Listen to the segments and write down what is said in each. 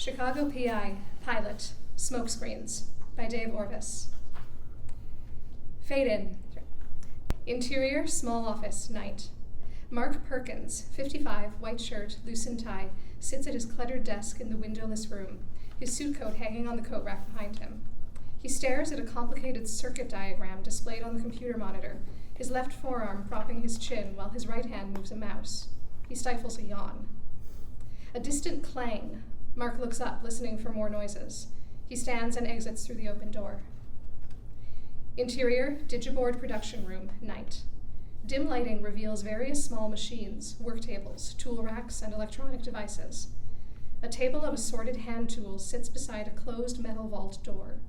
Chicago PI, Pilot, Smokescreens, by Dave Orvis. Fade in. Interior, small office, night. Mark Perkins, 55, white shirt, loosened tie, sits at his cluttered desk in the windowless room, his suit coat hanging on the coat rack behind him. He stares at a complicated circuit diagram displayed on the computer monitor, his left forearm propping his chin while his right hand moves a mouse. He stifles a yawn. A distant clang. Mark looks up, listening for more noises. He stands and exits through the open door. Interior, Digiboard production room, night. Dim lighting reveals various small machines, work tables, tool racks, and electronic devices. A table of assorted hand tools sits beside a closed metal vault door.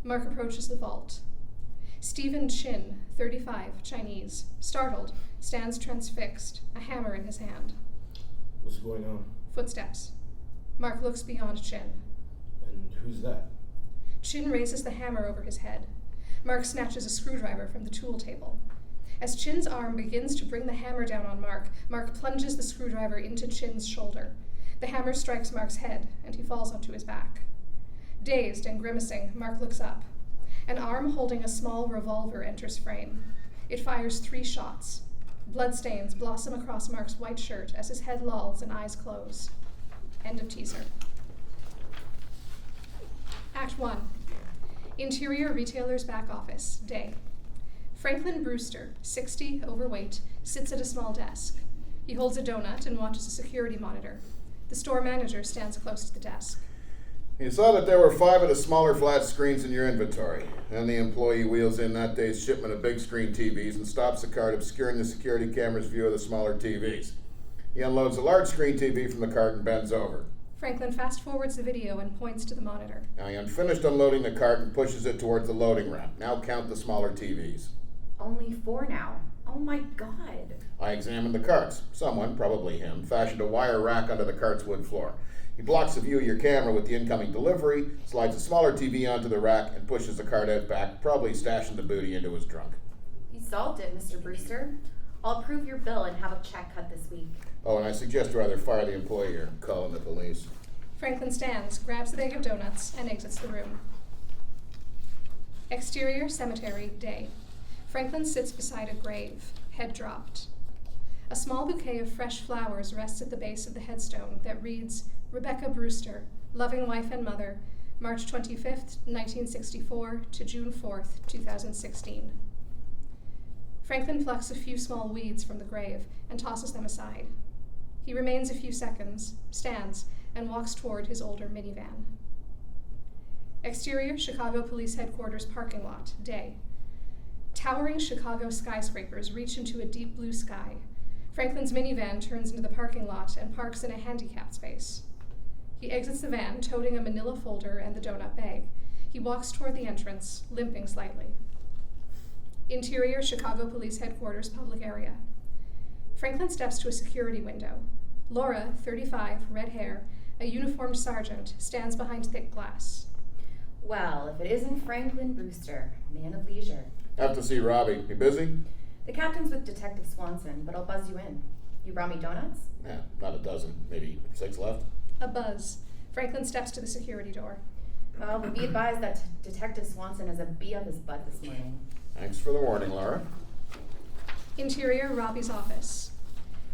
Mark approaches the vault. Stephen Chin, 35, Chinese, startled, stands transfixed, a hammer in his hand. What's going on? Footsteps. Mark looks beyond Chin. And who's that? Chin raises the hammer over his head. Mark snatches a screwdriver from the tool table. As Chin's arm begins to bring the hammer down on Mark, Mark plunges the screwdriver into Chin's shoulder. The hammer strikes Mark's head, and he falls onto his back. Dazed and grimacing, Mark looks up. An arm holding a small revolver enters frame. It fires 3 shots. Bloodstains blossom across Mark's white shirt as his head lolls and eyes close. End of teaser. Act 1. Interior retailer's back office, day. Franklin Brewster, 60, overweight, sits at a small desk. He holds a donut and watches a security monitor. The store manager stands close to the desk. You saw that there were 5 of the smaller flat screens in your inventory. Then the employee wheels in that day's shipment of big screen TVs and stops the cart, obscuring the security camera's view of the smaller TVs. He unloads a large screen TV from the cart and bends over. Franklin fast-forwards the video and points to the monitor. Now he unfinished unloading the cart and pushes it towards the loading ramp. Now count the smaller TVs. Only 4 now. Oh my God. I examined the carts. Someone, probably him, fashioned a wire rack under the cart's wood floor. He blocks the view of your camera with the incoming delivery, slides a smaller TV onto the rack, and pushes the cart out back, probably stashing the booty into his trunk. You solved it, Mr. Brewster. I'll approve your bill and have a check cut this week. Oh, and I suggest you either fire the employee or call in the police. Franklin stands, grabs the bag of donuts, and exits the room. Exterior, cemetery, day. Franklin sits beside a grave, head dropped. A small bouquet of fresh flowers rests at the base of the headstone that reads, Rebecca Brewster, loving wife and mother, March 25th, 1964 to June 4th, 2016. Franklin plucks a few small weeds from the grave and tosses them aside. He remains a few seconds, stands, and walks toward his older minivan. Exterior, Chicago Police Headquarters parking lot, day. Towering Chicago skyscrapers reach into a deep blue sky. Franklin's minivan turns into the parking lot and parks in a handicapped space. He exits the van, toting a manila folder and the donut bag. He walks toward the entrance, limping slightly. Interior, Chicago Police Headquarters public area. Franklin steps to a security window. Laura, 35, red hair, a uniformed sergeant, stands behind thick glass. Well, if it isn't Franklin Brewster, man of leisure. Have to see Robbie. You busy? The captain's with Detective Swanson, but I'll buzz you in. You brought me donuts? Yeah, not a dozen. Maybe 6 left. A buzz. Franklin steps to the security door. Well, be advised that Detective Swanson has a bee up his butt this morning. Thanks for the warning, Laura. Interior, Robbie's office.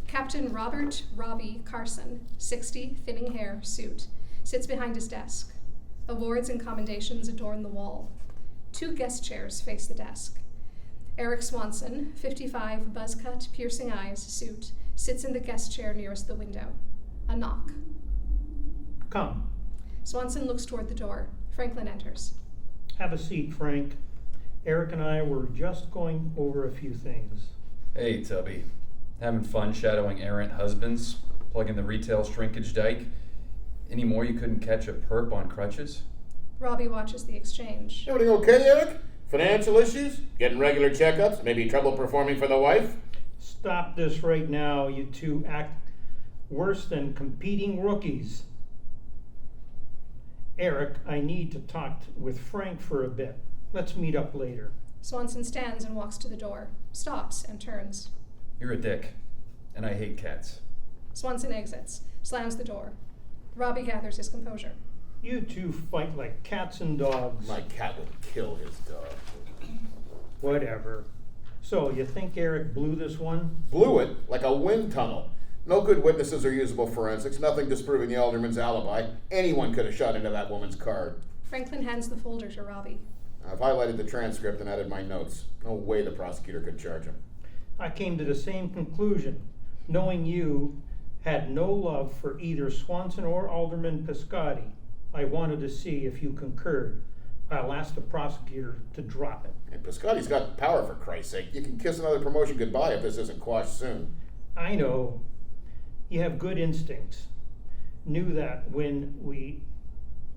Captain Robert Robbie Carson, 60, thinning hair, suit, sits behind his desk. Awards and commendations adorn the wall. 2 guest chairs face the desk. Eric Swanson, 55, buzz cut, piercing eyes, suit, sits in the guest chair nearest the window. A knock. Come. Swanson looks toward the door. Franklin enters. Have a seat, Frank. Eric and I were just going over a few things. Hey, Tubby. Having fun shadowing errant husbands, plugging the retail shrinkage dike? Any more you couldn't catch a perp on crutches? Robbie watches the exchange. Everything okay, Eric? Financial issues? Getting regular checkups? Maybe trouble performing for the wife? Stop this right now. You two act worse than competing rookies. Eric, I need to talk with Frank for a bit. Let's meet up later. Swanson stands and walks to the door, stops and turns. You're a dick, and I hate cats. Swanson exits, slams the door. Robbie gathers his composure. You two fight like cats and dogs. My cat would kill his dog. Whatever. So, you think Eric blew this one? Blew it like a wind tunnel. No good witnesses or usable forensics, nothing disproving the alderman's alibi. Anyone could have shot into that woman's car. Franklin hands the folder to Robbie. I've highlighted the transcript and added my notes. No way the prosecutor could charge him. I came to the same conclusion, knowing you had no love for either Swanson or Alderman Piscotti. I wanted to see if you concurred. I'll ask the prosecutor to drop it. And Piscotty's got power, for Christ's sake. You can kiss another promotion goodbye if this isn't quashed soon. I know. You have good instincts. Knew that when we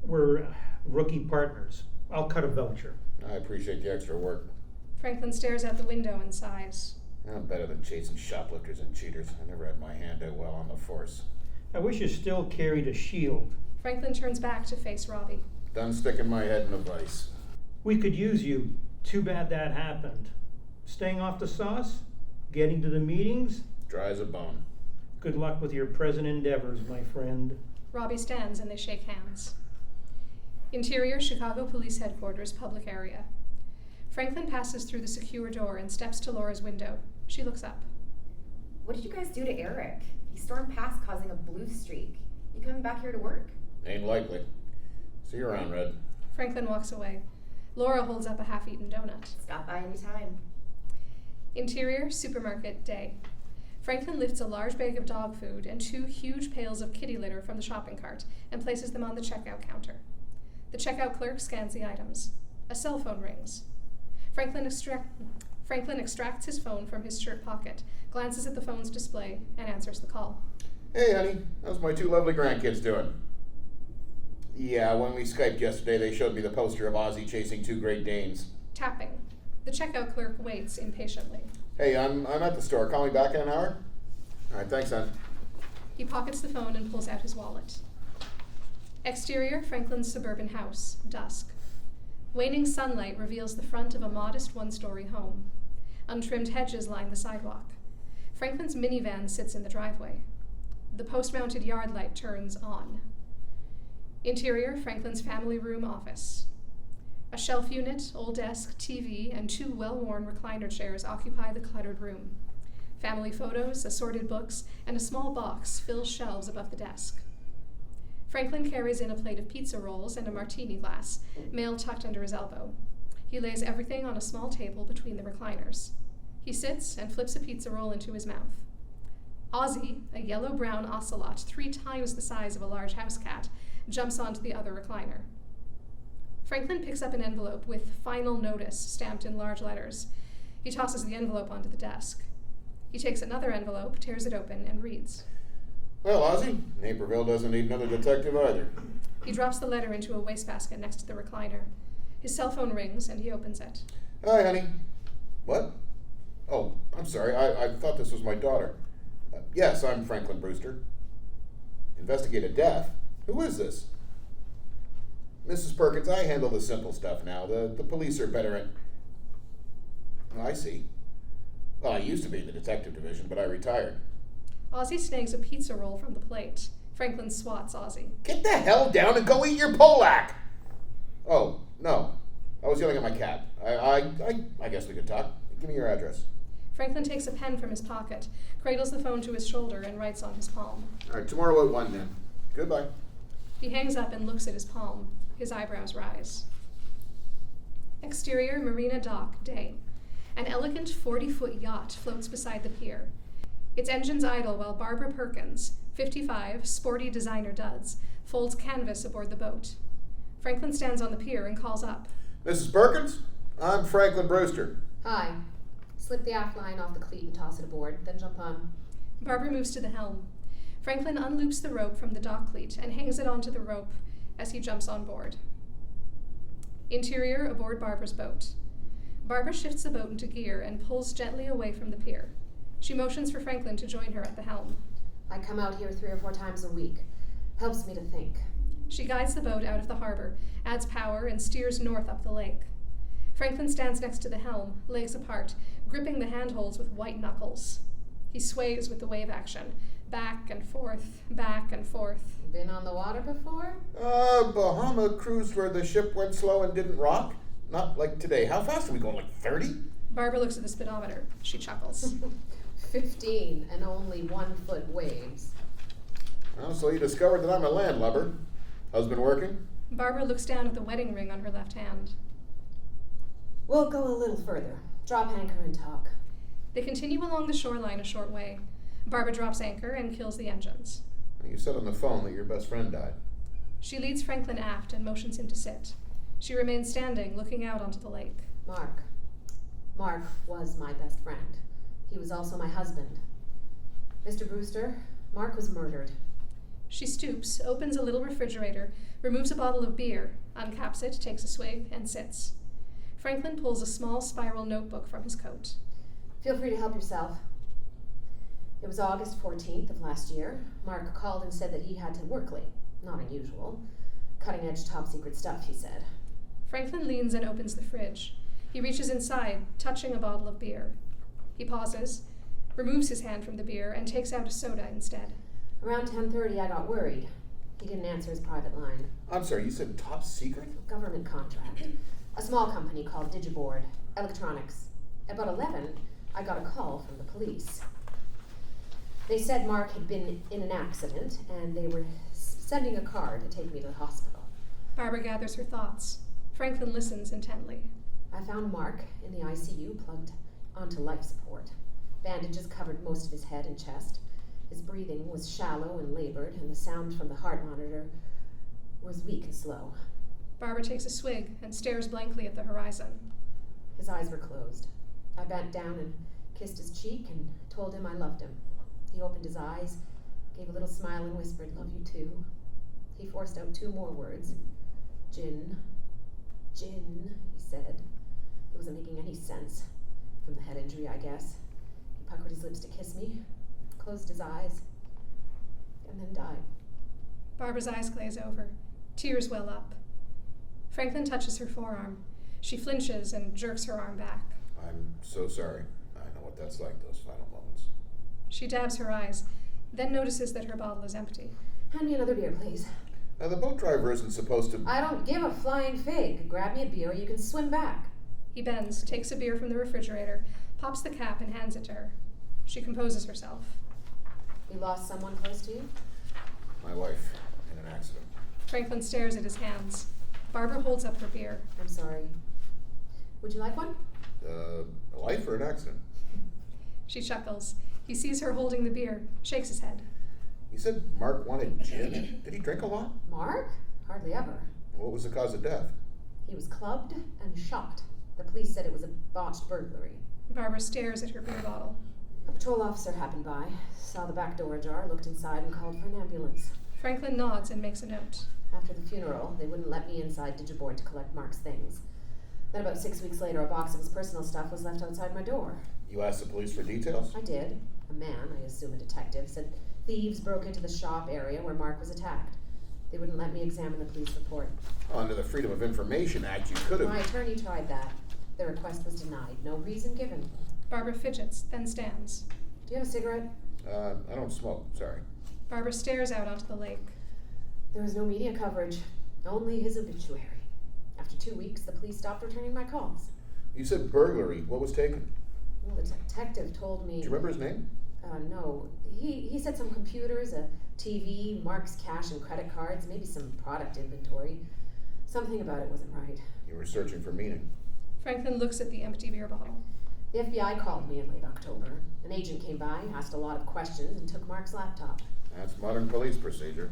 were rookie partners. I'll cut a voucher. I appreciate the extra work. Franklin stares out the window and sighs. I'm better than chasing shoplifters and cheaters. I never had my hand out well on the force. I wish you still carried a shield. Franklin turns back to face Robbie. Done sticking my head in a vice. We could use you. Too bad that happened. Staying off the sauce? Getting to the meetings? Dry as a bone. Good luck with your present endeavors, my friend. Robbie stands and they shake hands. Interior Chicago Police Headquarters, public area. Franklin passes through the secure door and steps to Laura's window. She looks up. What did you guys do to Eric? He stormed past causing a blue streak. You coming back here to work? Ain't likely. See you around, Red. Franklin walks away. Laura holds up a half-eaten donut. Stop by any time. Interior supermarket, day. Franklin lifts a large bag of dog food and 2 huge pails of kitty litter from the shopping cart and places them on the checkout counter. The checkout clerk scans the items. A cell phone rings. Franklin extracts his phone from his shirt pocket, glances at the phone's display, and answers the call. Hey, honey. How's my 2 lovely grandkids doing? Yeah, when we Skyped yesterday, they showed me the poster of Ozzy chasing 2 Great Danes. Tapping. The checkout clerk waits impatiently. Hey, I'm at the store. Call me back in an hour? All right, thanks, hon. He pockets the phone and pulls out his wallet. Exterior, Franklin's suburban house, dusk. Waning sunlight reveals the front of a modest 1-story home. Untrimmed hedges line the sidewalk. Franklin's minivan sits in the driveway. The post-mounted yard light turns on. Interior, Franklin's family room office. A shelf unit, old desk, TV, and 2 well-worn recliner chairs occupy the cluttered room. Family photos, assorted books, and a small box fill shelves above the desk. Franklin carries in a plate of pizza rolls and a martini glass, mail tucked under his elbow. He lays everything on a small table between the recliners. He sits and flips a pizza roll into his mouth. Ozzy, a yellow-brown ocelot 3 times the size of a large house cat, jumps onto the other recliner. Franklin picks up an envelope with "Final Notice" stamped in large letters. He tosses the envelope onto the desk. He takes another envelope, tears it open, and reads. Well, Ozzy, Naperville doesn't need another detective either. He drops the letter into a wastebasket next to the recliner. His cell phone rings, and he opens it. Hi, honey. What? Oh, I'm sorry. I thought this was my daughter. Yes, I'm Franklin Brewster. Investigate a death? Who is this? Mrs. Perkins, I handle the simple stuff now. The police are better at... Oh, I see. Well, I used to be in the detective division, but I retired. Ozzy snags a pizza roll from the plate. Franklin swats Ozzy. Get the hell down and go eat your Polak! Oh, no. I was yelling at my cat. I guess we could talk. Give me your address. Franklin takes a pen from his pocket, cradles the phone to his shoulder, and writes on his palm. All right, tomorrow at 1 then. Goodbye. He hangs up and looks at his palm. His eyebrows rise. Exterior, Marina Dock, day. An elegant 40-foot yacht floats beside the pier. Its engines idle while Barbara Perkins, 55, sporty designer duds, folds canvas aboard the boat. Franklin stands on the pier and calls up. Mrs. Perkins, I'm Franklin Brewster. Hi. Slip the aft line off the cleat and toss it aboard, then jump on. Barbara moves to the helm. Franklin unloops the rope from the dock cleat and hangs it onto the rope as he jumps on board. Interior, aboard Barbara's boat. Barbara shifts the boat into gear and pulls gently away from the pier. She motions for Franklin to join her at the helm. I come out here 3 or 4 times a week. Helps me to think. She guides the boat out of the harbor, adds power, and steers north up the lake. Franklin stands next to the helm, legs apart, gripping the handholds with white knuckles. He sways with the wave action, Back and forth, back and forth. Been on the water before? Bahama cruise where the ship went slow and didn't rock? Not like today. How fast are we going, like 30? Barbara looks at the speedometer. She chuckles. 15 and only 1 foot waves. Well, so you discovered that I'm a landlubber. Husband working? Barbara looks down at the wedding ring on her left hand. We'll go a little further. Drop anchor and talk. They continue along the shoreline a short way. Barbara drops anchor and kills the engines. You said on the phone that your best friend died. She leads Franklin aft and motions him to sit. She remains standing, looking out onto the lake. Mark. Mark was my best friend. He was also my husband. Mr. Brewster, Mark was murdered. She stoops, opens a little refrigerator, removes a bottle of beer, uncaps it, takes a swig, and sits. Franklin pulls a small spiral notebook from his coat. Feel free to help yourself. It was August 14th of last year. Mark called and said that he had to work late. Not unusual. Cutting edge, top secret stuff, he said. Franklin leans and opens the fridge. He reaches inside, touching a bottle of beer. He pauses, removes his hand from the beer, and takes out a soda instead. Around 10:30, I got worried. He didn't answer his private line. I'm sorry, you said top secret? Government contract. A small company called Digiboard Electronics. About 11, I got a call from the police. They said Mark had been in an accident and they were sending a car to take me to the hospital. Barbara gathers her thoughts. Franklin listens intently. I found Mark in the ICU plugged onto life support. Bandages covered most of his head and chest. His breathing was shallow and labored, and the sound from the heart monitor was weak and slow. Barbara takes a swig and stares blankly at the horizon. His eyes were closed. I bent down and kissed his cheek and told him I loved him. He opened his eyes, gave a little smile and whispered, "Love you too." He forced out 2 more words. "Gin. Gin," he said. It wasn't making any sense. From the head injury, I guess. He puckered his lips to kiss me, closed his eyes, and then died. Barbara's eyes glaze over. Tears well up. Franklin touches her forearm. She flinches and jerks her arm back. I'm so sorry. I know what that's like, those final moments. She dabs her eyes, then notices that her bottle is empty. Hand me another beer, please. Now, the boat driver isn't supposed to... I don't give a flying fig. Grab me a beer or you can swim back. He bends, takes a beer from the refrigerator, pops the cap and hands it to her. She composes herself. You lost someone close to you? My wife, in an accident. Franklin stares at his hands. Barbara holds up her beer. I'm sorry. Would you like one? A life or an accident? She chuckles. He sees her holding the beer, shakes his head. You said Mark wanted gin. Did he drink a lot? Mark? Hardly ever. What was the cause of death? He was clubbed and shot. The police said it was a botched burglary. Barbara stares at her beer bottle. A patrol officer happened by, saw the back door ajar, looked inside and called for an ambulance. Franklin nods and makes a note. After the funeral, they wouldn't let me inside Digiboard to collect Mark's things. Then about 6 weeks later, a box of his personal stuff was left outside my door. You asked the police for details? I did. A man, I assume a detective, said thieves broke into the shop area where Mark was attacked. They wouldn't let me examine the police report. Under the Freedom of Information Act, you could have... My attorney tried that. The request was denied. No reason given. Barbara fidgets, then stands. Do you have a cigarette? I don't smoke, sorry. Barbara stares out onto the lake. There was no media coverage. Only his obituary. After 2 weeks, the police stopped returning my calls. You said burglary. What was taken? Well, the detective told me... Do you remember his name? No. He said some computers, a TV, Mark's cash and credit cards, maybe some product inventory. Something about it wasn't right. You were searching for meaning. Franklin looks at the empty beer bottle. The FBI called me in late October. An agent came by, asked a lot of questions, and took Mark's laptop. That's modern police procedure.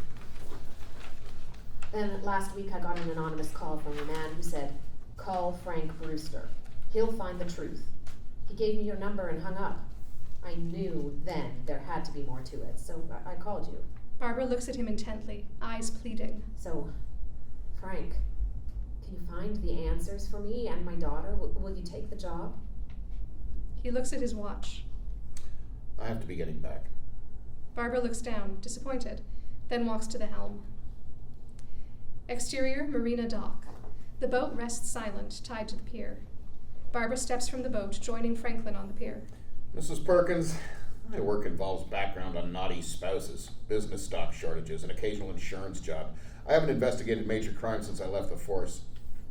Then last week I got an anonymous call from a man who said, "Call Frank Brewster. He'll find the truth." He gave me your number and hung up. I knew then there had to be more to it, so I called you. Barbara looks at him intently, eyes pleading. So, Frank, can you find the answers for me and my daughter? Will you take the job? He looks at his watch. I have to be getting back. Barbara looks down, disappointed, then walks to the helm. Exterior, marina dock. The boat rests silent, tied to the pier. Barbara steps from the boat, joining Franklin on the pier. Mrs. Perkins, My work involves background on naughty spouses, business stock shortages, an occasional insurance job. I haven't investigated major crimes since I left the force.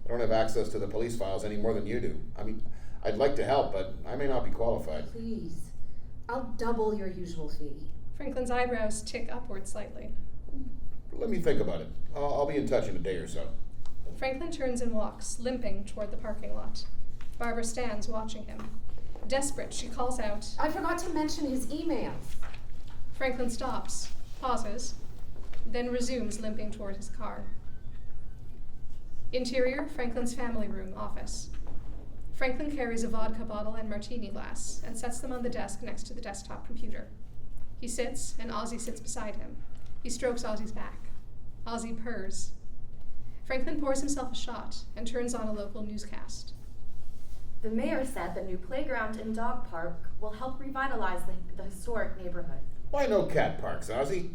I don't have access to the police files any more than you do. I mean, I'd like to help, but I may not be qualified. Please. I'll double your usual fee. Franklin's eyebrows tick upward slightly. Let me think about it. I'll be in touch in a day or so. Franklin turns and walks, limping toward the parking lot. Barbara stands watching him. Desperate, she calls out. I forgot to mention his email. Franklin stops, pauses, then resumes limping toward his car. Interior, Franklin's family room, office. Franklin carries a vodka bottle and martini glass and sets them on the desk next to the desktop computer. He sits, and Ozzy sits beside him. He strokes Ozzy's back. Ozzy purrs. Franklin pours himself a shot and turns on a local newscast. The mayor said the new playground and dog park will help revitalize the historic neighborhood. Why no cat parks, Ozzy?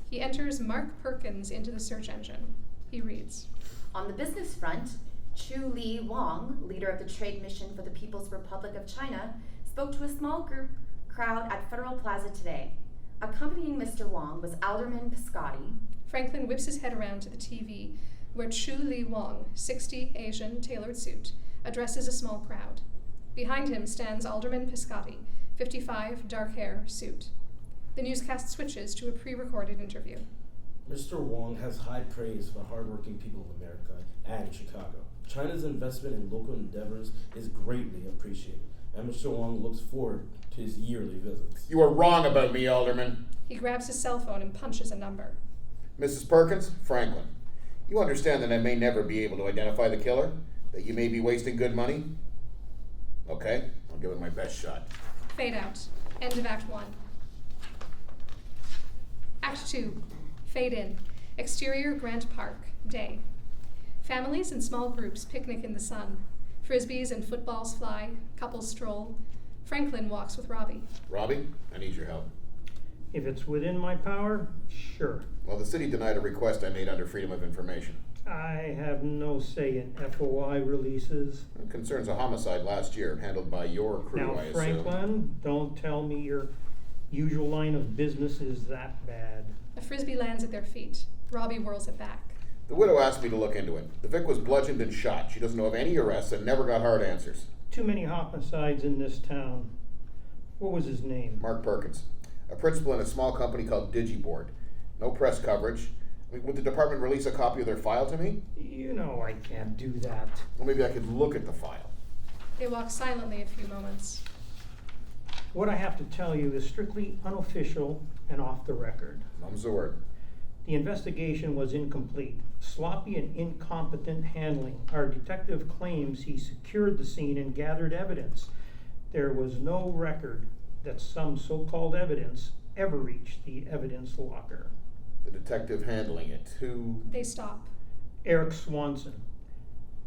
He enters Mark Perkins into the search engine. He reads. On the business front, Chu Li Wang, leader of the Trade Mission for the People's Republic of China, spoke to a small crowd at Federal Plaza today. Accompanying Mr. Wang was Alderman Piscotti. Franklin whips his head around to the TV, where Chu Li Wang, 60, Asian, tailored suit, addresses a small crowd. Behind him stands Alderman Piscotti, 55, dark hair, suit. The newscast switches to a pre-recorded interview. Mr. Wong has high praise for the hardworking people of America and Chicago. China's investment in local endeavors is greatly appreciated, and Mr. Wong looks forward to his yearly visits. You are wrong about me, Alderman. He grabs his cell phone and punches a number. Mrs. Perkins, Franklin. You understand that I may never be able to identify the killer? That you may be wasting good money? Okay, I'll give it my best shot. Fade out. End of Act 1. Act 2. Fade in. Exterior Grant Park. Day. Families in small groups picnic in the sun. Frisbees and footballs fly. Couples stroll. Franklin walks with Robbie. Robbie, I need your help. If it's within my power, sure. Well, the city denied a request I made under Freedom of Information. I have no say in FOI releases. It concerns a homicide last year handled by your crew, Now, I assume. Franklin, don't tell me your usual line of business is that bad. A frisbee lands at their feet. Robbie whirls it back. The widow asked me to look into it. The Vic was bludgeoned and shot. She doesn't know of any arrests and never got hard answers. Too many homicides in this town. What was his name? Mark Perkins, a principal in a small company called Digiboard. No press coverage. I mean, would the department release a copy of their file to me? You know I can't do that. Well, maybe I could look at the file. They walk silently a few moments. What I have to tell you is strictly unofficial and off the record. Mum's the word. The investigation was incomplete. Sloppy and incompetent handling. Our detective claims he secured the scene and gathered evidence. There was no record that some so-called evidence ever reached the evidence locker. The detective handling it. Who? They stop. Eric Swanson.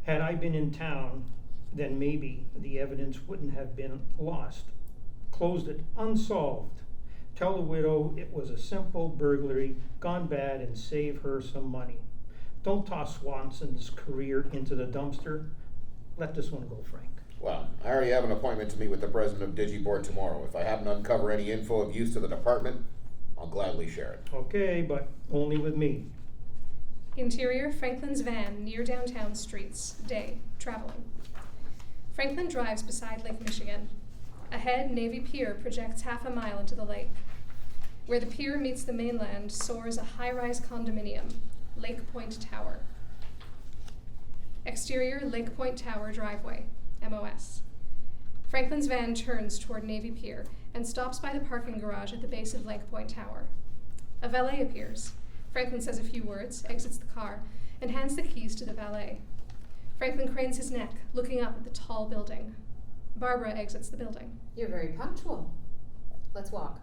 Had I been in town, then maybe the evidence wouldn't have been lost. Closed it unsolved. Tell the widow it was a simple burglary, gone bad, and save her some money. Don't toss Swanson's career into the dumpster. Let this one go, Frank. Well, I already have an appointment to meet with the president of Digiboard tomorrow. If I happen to uncover any info of use to the department, I'll gladly share it. Okay, but only with me. Interior, Franklin's van near downtown streets. Day. Traveling. Franklin drives beside Lake Michigan. Ahead, Navy Pier projects half a mile into the lake. Where the pier meets the mainland soars a high-rise condominium, Lake Point Tower. Exterior, Lake Point Tower driveway, MOS. Franklin's van turns toward Navy Pier and stops by the parking garage at the base of Lake Point Tower. A valet appears. Franklin says a few words, exits the car, and hands the keys to the valet. Franklin cranes his neck, looking up at the tall building. Barbara exits the building. You're very punctual. Let's walk.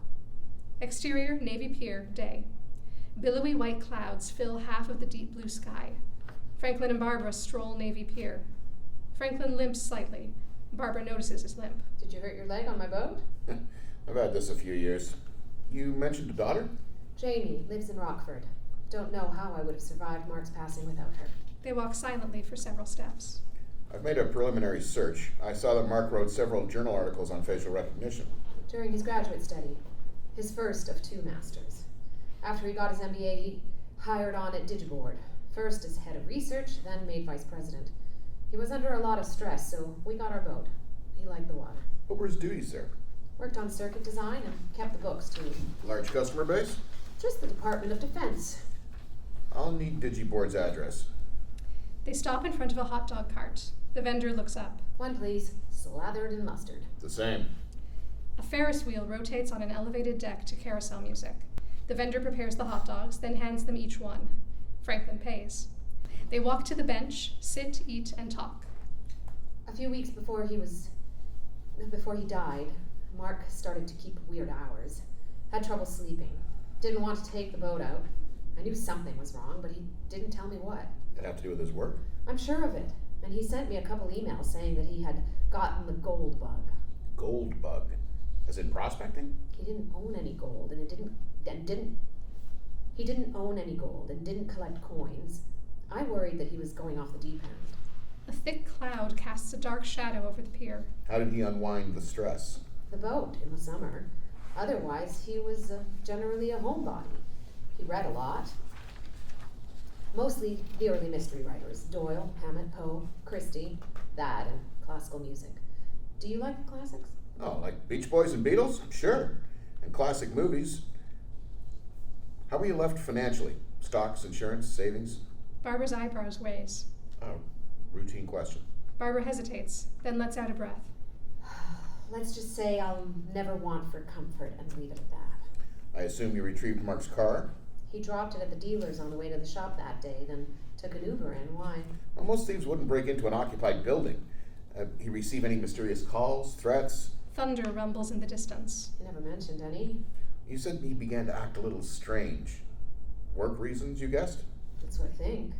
Exterior, Navy Pier, day. Billowy white clouds fill half of the deep blue sky. Franklin and Barbara stroll Navy Pier. Franklin limps slightly. Barbara notices his limp. Did you hurt your leg on my boat? I've had this a few years. You mentioned a daughter? Jamie lives in Rockford. Don't know how I would have survived Mark's passing without her. They walk silently for several steps. I've made a preliminary search. I saw that Mark wrote several journal articles on facial recognition. During his graduate study. His first of 2 masters. After he got his MBA, he hired on at Digiboard, first as head of research, then made vice president. He was under a lot of stress, so we got our vote. He liked the water. What were his duties there? Worked on circuit design and kept the books too. Large customer base? Just the Department of Defense. I'll need Digiboard's address. They stop in front of a hot dog cart. The vendor looks up. 1 please, slathered in mustard. The same. A Ferris wheel rotates on an elevated deck to carousel music. The vendor prepares the hot dogs, then hands them each one. Franklin pays. They walk to the bench, sit, eat, and talk. A few weeks before he died, Mark started to keep weird hours. Had trouble sleeping. Didn't want to take the boat out. I knew something was wrong, but he didn't tell me what. It have to do with his work? I'm sure of it. And he sent me a couple emails saying that he had gotten the gold bug. Gold bug? As in prospecting? He didn't own any gold, and he didn't own any gold and didn't collect coins. I worried that he was going off the deep end. A thick cloud casts a dark shadow over the pier. How did he unwind the stress? The boat in the summer. Otherwise, he was generally a homebody. He read a lot. Mostly the early mystery writers, Doyle, Hammett, Poe, Christie, that, and classical music. Do you like the classics? Oh, like Beach Boys and Beatles? Sure. And classic movies. How were you left financially? Stocks, insurance, savings? Barbara's eyebrows raise. Oh, routine question. Barbara hesitates, then lets out a breath. Let's just say I'll never want for comfort and leave it at that. I assume you retrieved Mark's car? He dropped it at the dealer's on the way to the shop that day, then took an Uber in. Why? Well, most thieves wouldn't break into an occupied building. He receive any mysterious calls, threats? Thunder rumbles in the distance. He never mentioned any. You said he began to act a little strange. Work reasons, you guessed? That's what I think.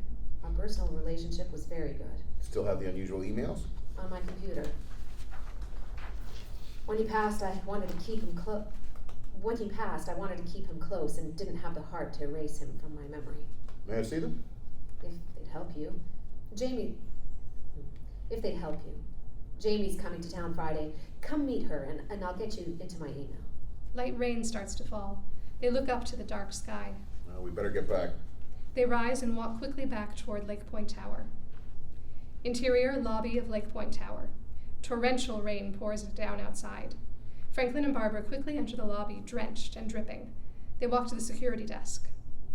Our personal relationship was very good. Still have the unusual emails? On my computer. When he passed, I wanted to keep him close. When he passed, I wanted to keep him close and didn't have the heart to erase him from my memory. May I see them? If they'd help you. If they'd help you. Jamie's coming to town Friday. Come meet her and I'll get you into my email. Light rain starts to fall. They look up to the dark sky. Well, we better get back. They rise and walk quickly back toward Lake Point Tower. Interior lobby of Lake Point Tower. Torrential rain pours down outside. Franklin and Barbara quickly enter the lobby, drenched and dripping. They walk to the security desk.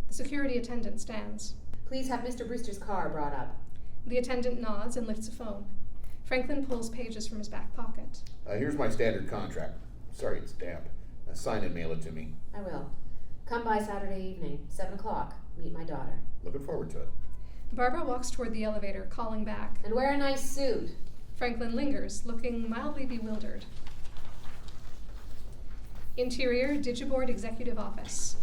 The security attendant stands. Please have Mr. Brewster's car brought up. The attendant nods and lifts a phone. Franklin pulls pages from his back pocket. Here's my standard contract. Sorry it's damp. Sign and mail it to me. I will. Come by Saturday evening, 7 o'clock. Meet my daughter. Looking forward to it. Barbara walks toward the elevator, calling back. And wear a nice suit. Franklin lingers, looking mildly bewildered. Interior, Digiboard Executive Office.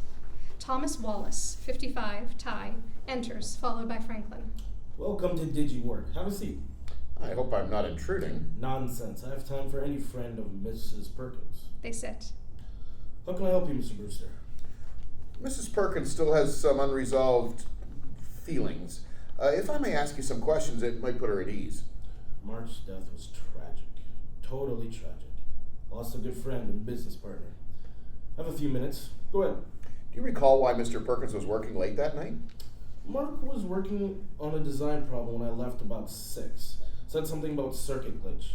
Thomas Wallace, 55, Thai, enters, followed by Franklin. Welcome to Digiboard. Have a seat. I hope I'm not intruding. Nonsense. I have time for any friend of Mrs. Perkins. They sit. How can I help you, Mr. Brewster? Mrs. Perkins still has some unresolved feelings. If I may ask you some questions, it might put her at ease. Mark's death was tragic. Totally tragic. Lost a good friend and business partner. I have a few minutes. Go ahead. Do you recall why Mr. Perkins was working late that night? Mark was working on a design problem when I left about 6. Said something about circuit glitch.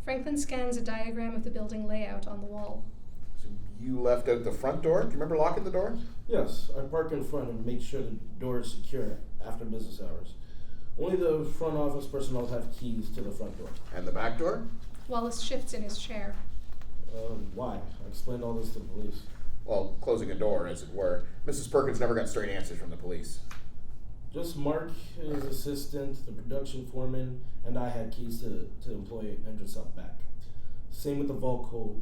Franklin scans a diagram of the building layout on the wall. So you left out the front door? Do you remember locking the door? Yes, I park in front and make sure the door is secure after business hours. Only the front office personnel have keys to the front door. And the back door? Wallace shifts in his chair. Why? I explained all this to the police. Well, closing a door, as it were. Mrs. Perkins never got straight answers from the police. Just Mark, his assistant, the production foreman, and I had keys to employee entrance out back. Same with the vault code.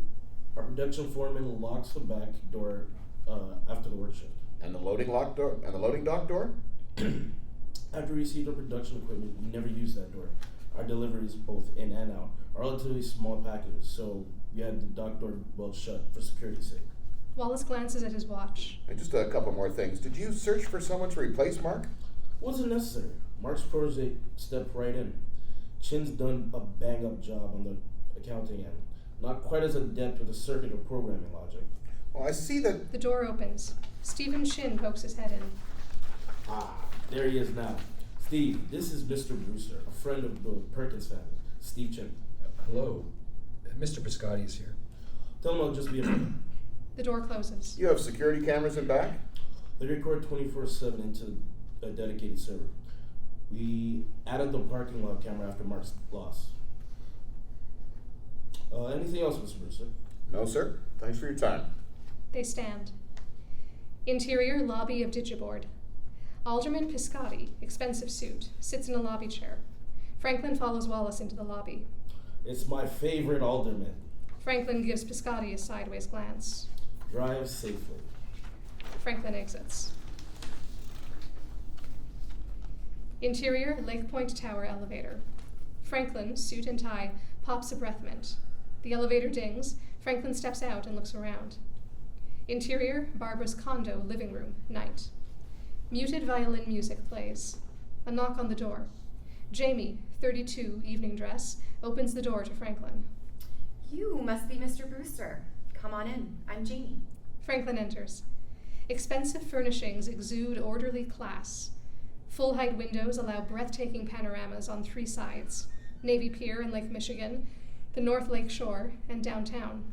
Our production foreman locks the back door after the work shift. And the loading lock door? And the loading dock door? After we received our production equipment, we never used that door. Our deliveries, both in and out, are relatively small packages, so we had the dock door well shut for security's sake. Wallace glances at his watch. And just a couple more things. Did you search for someone to replace Mark? Wasn't necessary. Mark's protege stepped right in. Chin's done a bang-up job on the accounting end. Not quite as adept with the circuit or programming logic. Well, I see that. The door opens. Stephen Shin pokes his head in. Ah, there he is now. Steve, this is Mr. Brewster, a friend of the Perkins family. Steve Chin. Hello. Mr. Piscotti is here. Tell him I'll just be a minute. The door closes. You have security cameras in back? They record 24/7 into a dedicated server. We added the parking lot camera after Mark's loss. Anything else, Mr. Brewster? No, sir. Thanks for your time. They stand. Interior lobby of Digiboard. Alderman Piscotti, expensive suit, sits in a lobby chair. Franklin follows Wallace into the lobby. It's my favorite alderman. Franklin gives Piscotti a sideways glance. Drive safely. Franklin exits. Interior Lake Point Tower elevator. Franklin, suit and tie, pops a breath mint. The elevator dings. Franklin steps out and looks around. Interior Barbara's condo living room, night. Muted violin music plays. A knock on the door. Jamie, 32, evening dress, opens the door to Franklin. You must be Mr. Brewster. Come on in. I'm Jamie. Franklin enters. Expensive furnishings exude orderly class. Full-height windows allow breathtaking panoramas on 3 sides: Navy Pier and Lake Michigan, the North Lake Shore, and downtown.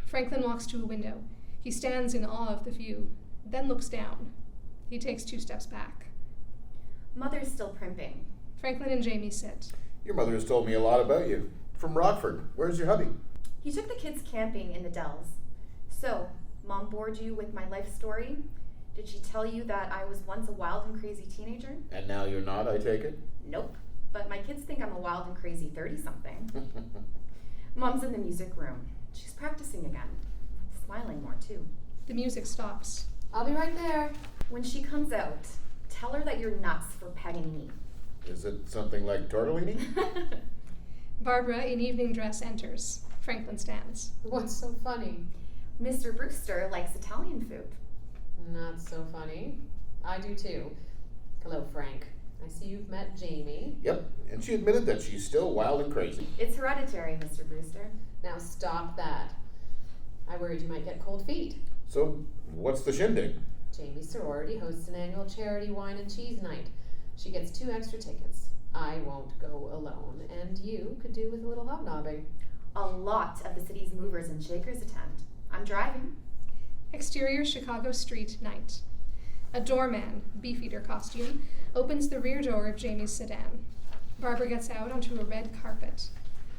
Franklin walks to a window. He stands in awe of the view, then looks down. He takes 2 steps back. Mother's still primping. Franklin and Jamie sit. Your mother has told me a lot about you. From Rockford. Where's your hubby? He took the kids camping in the Dells. So, Mom bored you with my life story? Did she tell you that I was once a wild and crazy teenager? And now you're not, I take it? Nope. But my kids think I'm a wild and crazy 30-something. Mom's in the music room. She's practicing again. Smiling more, too. The music stops. I'll be right there. When she comes out, tell her that you're nuts for pegging me. Is it something like tortellini? Barbara, in evening dress, enters. Franklin stands. What's so funny? Mr. Brewster likes Italian food. Not so funny. I do too. Hello, Frank. I see you've met Jamie. Yep, and she admitted that she's still wild and crazy. It's hereditary, Mr. Brewster. Now stop that. I worried you might get cold feet. So, what's the shindig? Jamie's sorority hosts an annual charity wine and cheese night. She gets 2 extra tickets. I won't go alone, and you could do with a little hobnobbing. A lot of the city's movers and shakers attend. I'm driving. Exterior Chicago street, night. A doorman, beefeater costume, opens the rear door of Jamie's sedan. Barbara gets out onto a red carpet.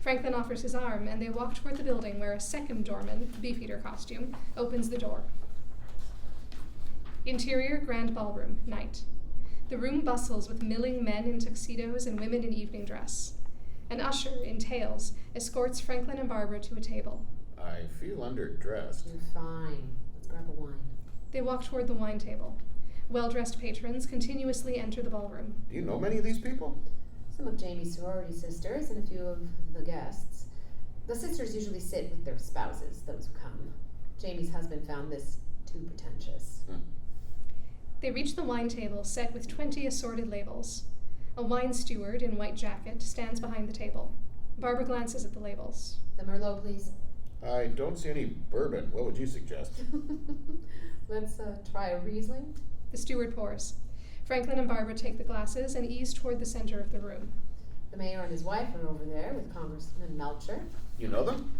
Franklin offers his arm, and they walk toward the building where a second doorman, beefeater costume, opens the door. Interior Grand Ballroom, night. The room bustles with milling men in tuxedos and women in evening dress. An usher, in tails, escorts Franklin and Barbara to a table. I feel underdressed. You're fine. Let's grab a wine. They walk toward the wine table. Well-dressed patrons continuously enter the ballroom. Do you know many of these people? Some of Jamie's sorority sisters and a few of the guests. The sisters usually sit with their spouses, those who come. Jamie's husband found this too pretentious. They reach the wine table set with 20 assorted labels. A wine steward in white jacket stands behind the table. Barbara glances at the labels. The Merlot, please. I don't see any bourbon. What would you suggest? Let's try a Riesling. The steward pours. Franklin and Barbara take the glasses and ease toward the center of the room. The mayor and his wife are over there with Congressman Melcher. You know them?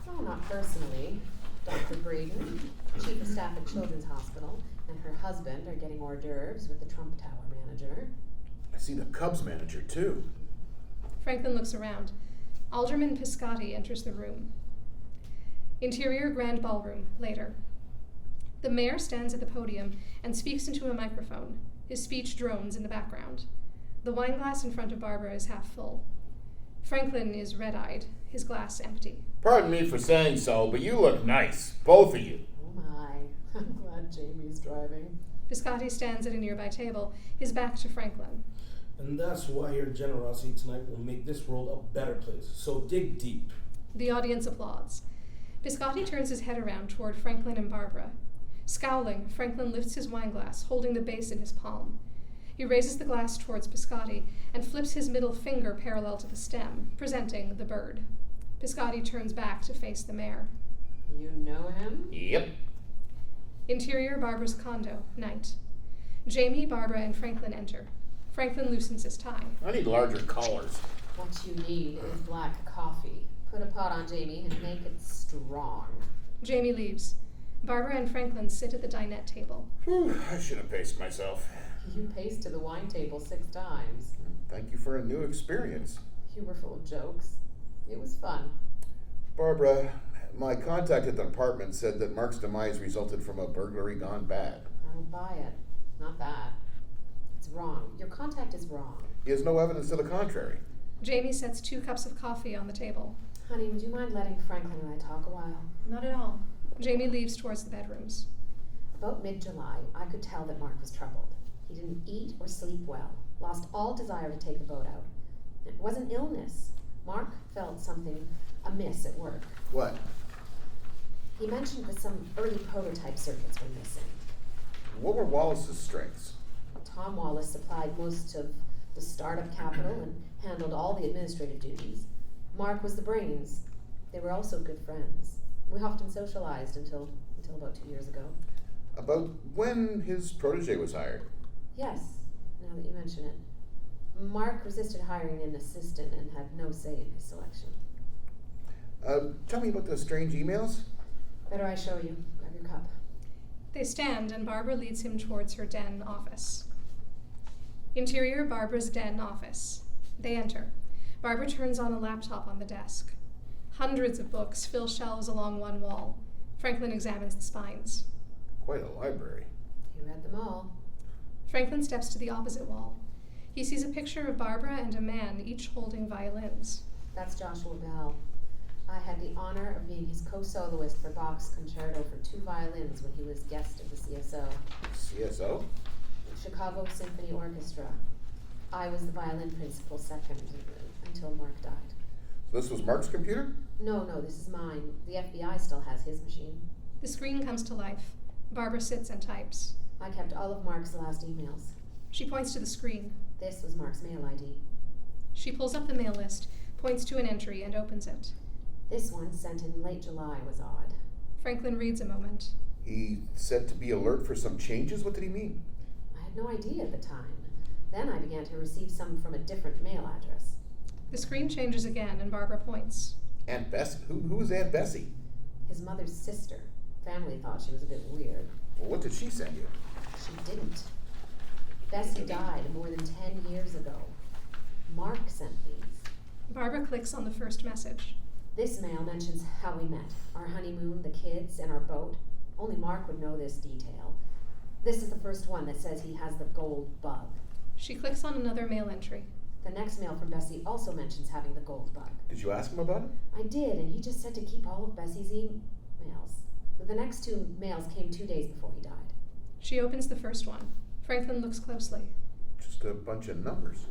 Oh, not personally. Dr. Braden, chief of staff at Children's Hospital, and her husband are getting hors d'oeuvres with the Trump Tower manager. I see the Cubs manager, too. Franklin looks around. Alderman Piscotti enters the room. Interior Grand Ballroom, later. The mayor stands at the podium and speaks into a microphone. His speech drones in the background. The wine glass in front of Barbara is half full. Franklin is red-eyed, his glass empty. Pardon me for saying so, but you look nice. Both of you. Oh my, I'm glad Jamie's driving. Piscotti stands at a nearby table, his back to Franklin. And that's why your generosity tonight will make this world a better place. So dig deep. The audience applauds. Piscotti turns his head around toward Franklin and Barbara. Scowling, Franklin lifts his wineglass, holding the base in his palm. He raises the glass towards Piscotti and flips his middle finger parallel to the stem, presenting the bird. Piscotti turns back to face the mayor. You know him? Yep. Interior, Barbara's condo, night. Jamie, Barbara, and Franklin enter. Franklin loosens his tie. I need larger collars. What you need is black coffee. Put a pot on Jamie and make it strong. Jamie leaves. Barbara and Franklin sit at the dinette table. Whew, I should have paced myself. You paced to the wine table 6 times. Thank you for a new experience. You were full of jokes. It was fun. Barbara, my contact at the apartment said that Mark's demise resulted from a burglary gone bad. I don't buy it. Not that. It's wrong. Your contact is wrong. He has no evidence to the contrary. Jamie sets 2 cups of coffee on the table. Honey, would you mind letting Franklin and I talk a while? Not at all. Jamie leaves towards the bedrooms. About mid-July, I could tell that Mark was troubled. He didn't eat or sleep well, lost all desire to take the boat out. It wasn't illness. Mark felt something amiss at work. What? He mentioned that some early prototype circuits were missing. What were Wallace's strengths? Tom Wallace supplied most of the startup capital and handled all the administrative duties. Mark was the brains. They were also good friends. We often socialized until about 2 years ago. About when his protege was hired? Yes, now that you mention it. Mark resisted hiring an assistant and had no say in his selection. Tell me about the strange emails. Better I show you. Grab your cup. They stand and Barbara leads him towards her den office. Interior, Barbara's den office. They enter. Barbara turns on a laptop on the desk. Hundreds of books fill shelves along one wall. Franklin examines the spines. Quite a library. He read them all. Franklin steps to the opposite wall. He sees a picture of Barbara and a man, each holding violins. That's Joshua Bell. I had the honor of being his co-soloist for Bach's concerto for 2 violins when he was guest of the CSO, CSO? Chicago Symphony Orchestra. I was the violin principal second until Mark died. So this was Mark's computer? No, this is mine. The FBI still has his machine. The screen comes to life. Barbara sits and types. I kept all of Mark's last emails. She points to the screen. This was Mark's mail ID. She pulls up the mail list, points to an entry, and opens it. This one, sent in late July, was odd. Franklin reads a moment. He said to be alert for some changes? What did he mean? I had no idea at the time. Then I began to receive some from a different mail address. The screen changes again, and Barbara points. Aunt Bessie? Who was Aunt Bessie? His mother's sister. Family thought she was a bit weird. Well, what did she send you? She didn't. Bessie died more than 10 years ago. Mark sent these. Barbara clicks on the first message. This mail mentions how we met, our honeymoon, the kids, and our boat. Only Mark would know this detail. This is the first one that says he has the gold bug. She clicks on another mail entry. The next mail from Bessie also mentions having the gold bug. Did you ask him about it? I did, and he just said to keep all of Bessie's emails. The next 2 mails came 2 days before he died. She opens the first one. Franklin looks closely. Just a bunch of numbers.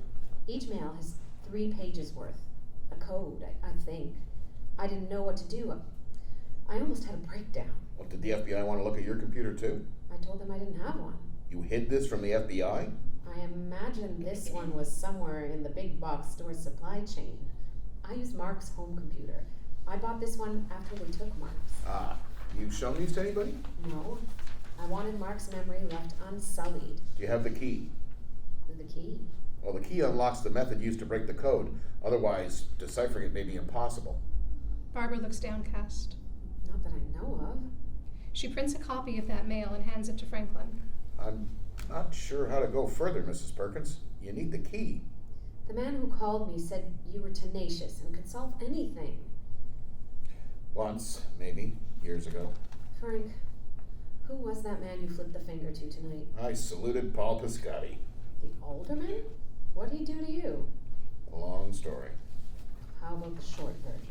Each mail has 3 pages worth. A code, I think. I didn't know what to do. I almost had a breakdown. What, did the FBI want to look at your computer too? I told them I didn't have one. You hid this from the FBI? I imagine this one was somewhere in the big box store supply chain. I used Mark's home computer. I bought this one after they took Mark's. Ah, you've shown these to anybody? No, I wanted Mark's memory left unsullied. Do you have the key? The key? Well, the key unlocks the method used to break the code. Otherwise, deciphering it may be impossible. Barbara looks downcast. Not that I know of. She prints a copy of that mail and hands it to Franklin. I'm not sure how to go further, Mrs. Perkins. You need the key. The man who called me said you were tenacious and could solve anything. Once, maybe, years ago. Frank, who was that man you flipped the finger to tonight? I saluted Paul Piscotti. The alderman? What'd he do to you? A long story. How about the short version?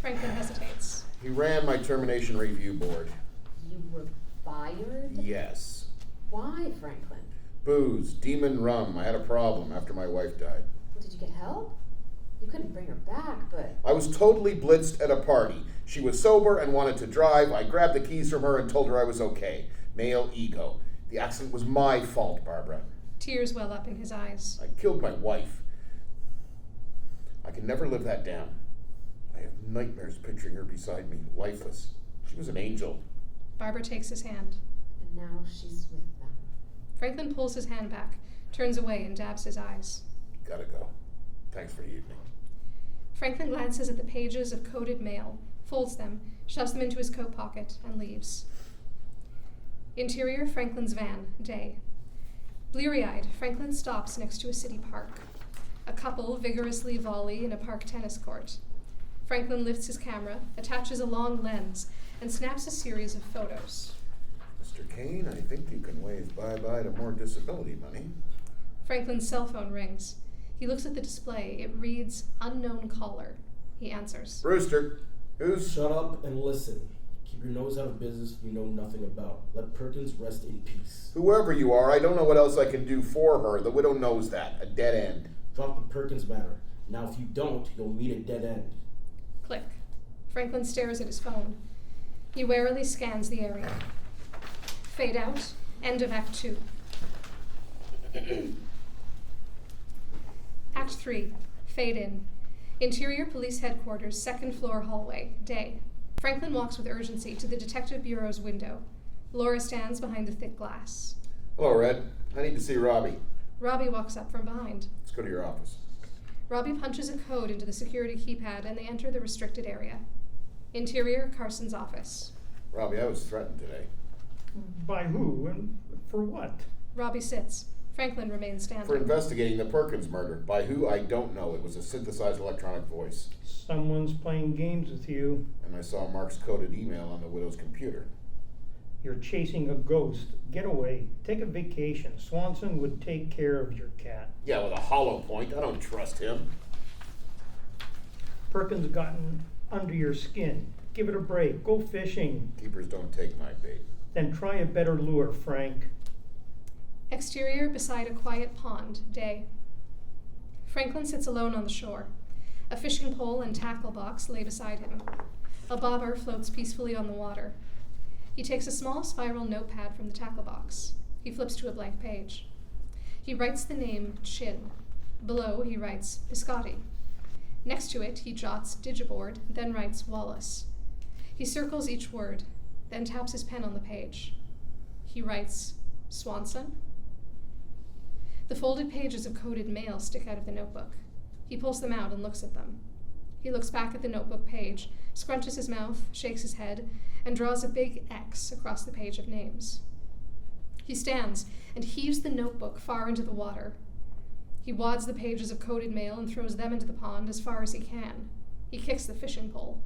Franklin hesitates. He ran my termination review board. You were fired? Yes. Why, Franklin? Booze, demon rum. I had a problem after my wife died. Well, did you get help? You couldn't bring her back, but... I was totally blitzed at a party. She was sober and wanted to drive. I grabbed the keys from her and told her I was okay. Male ego. The accident was my fault, Barbara. Tears well up in his eyes. I killed my wife. I can never live that down. I I have nightmares picturing her beside me, lifeless. She was an angel. Barbara takes his hand. And now she's with them. Franklin pulls his hand back, turns away, and dabs his eyes. Gotta go. Thanks for the evening. Franklin glances at the pages of coded mail, folds them, shoves them into his coat pocket, and leaves. Interior, Franklin's van, day. Bleary-eyed, Franklin stops next to a city park. A couple vigorously volley in a park tennis court. Franklin lifts his camera, attaches a long lens, and snaps a series of photos. Mr. Kane, I think you can wave bye-bye to more disability money. Franklin's cell phone rings. He looks at the display. It reads, unknown caller. He answers. Brewster, who's... Shut up and listen. Keep your nose out of business you know nothing about. Let Perkins rest in peace. Whoever you are, I don't know what else I can do for her. The widow knows that. A dead end. Drop the Perkins matter. Now if you don't, you'll meet a dead end. Click. Franklin stares at his phone. He warily scans the area. Fade out. End of Act 2. Act 3. Fade in. Interior Police Headquarters, second floor hallway, day. Franklin walks with urgency to the Detective Bureau's window. Laura stands behind the thick glass. Hello, Red. I need to see Robbie. Robbie walks up from behind. Let's go to your office. Robbie punches a code into the security keypad and they enter the restricted area. Interior, Carson's office. Robbie, I was threatened today. By who and for what? Robbie sits. Franklin remains standing. For investigating the Perkins murder. By who, I don't know. It was a synthesized electronic voice. Someone's playing games with you. And I saw Mark's coded email on the widow's computer. You're chasing a ghost. Get away. Take a vacation. Swanson would take care of your cat. Yeah, with a hollow point. I don't trust him. Perkins gotten under your skin. Give it a break. Go fishing. Keepers don't take my bait. Then try a better lure, Frank. Exterior, beside a quiet pond, day. Franklin sits alone on the shore. A fishing pole and tackle box lay beside him. A bobber floats peacefully on the water. He takes a small spiral notepad from the tackle box. He flips to a blank page. He writes the name Chin. Below, he writes Piscotti. Next to it, he jots Digiboard, then writes Wallace. He circles each word, then taps his pen on the page. He writes Swanson. The folded pages of coded mail stick out of the notebook. He pulls them out and looks at them. He looks back at the notebook page, scrunches his mouth, shakes his head, and draws a big X across the page of names. He stands and heaves the notebook far into the water. He wads the pages of coded mail and throws them into the pond as far as he can. He kicks the fishing pole.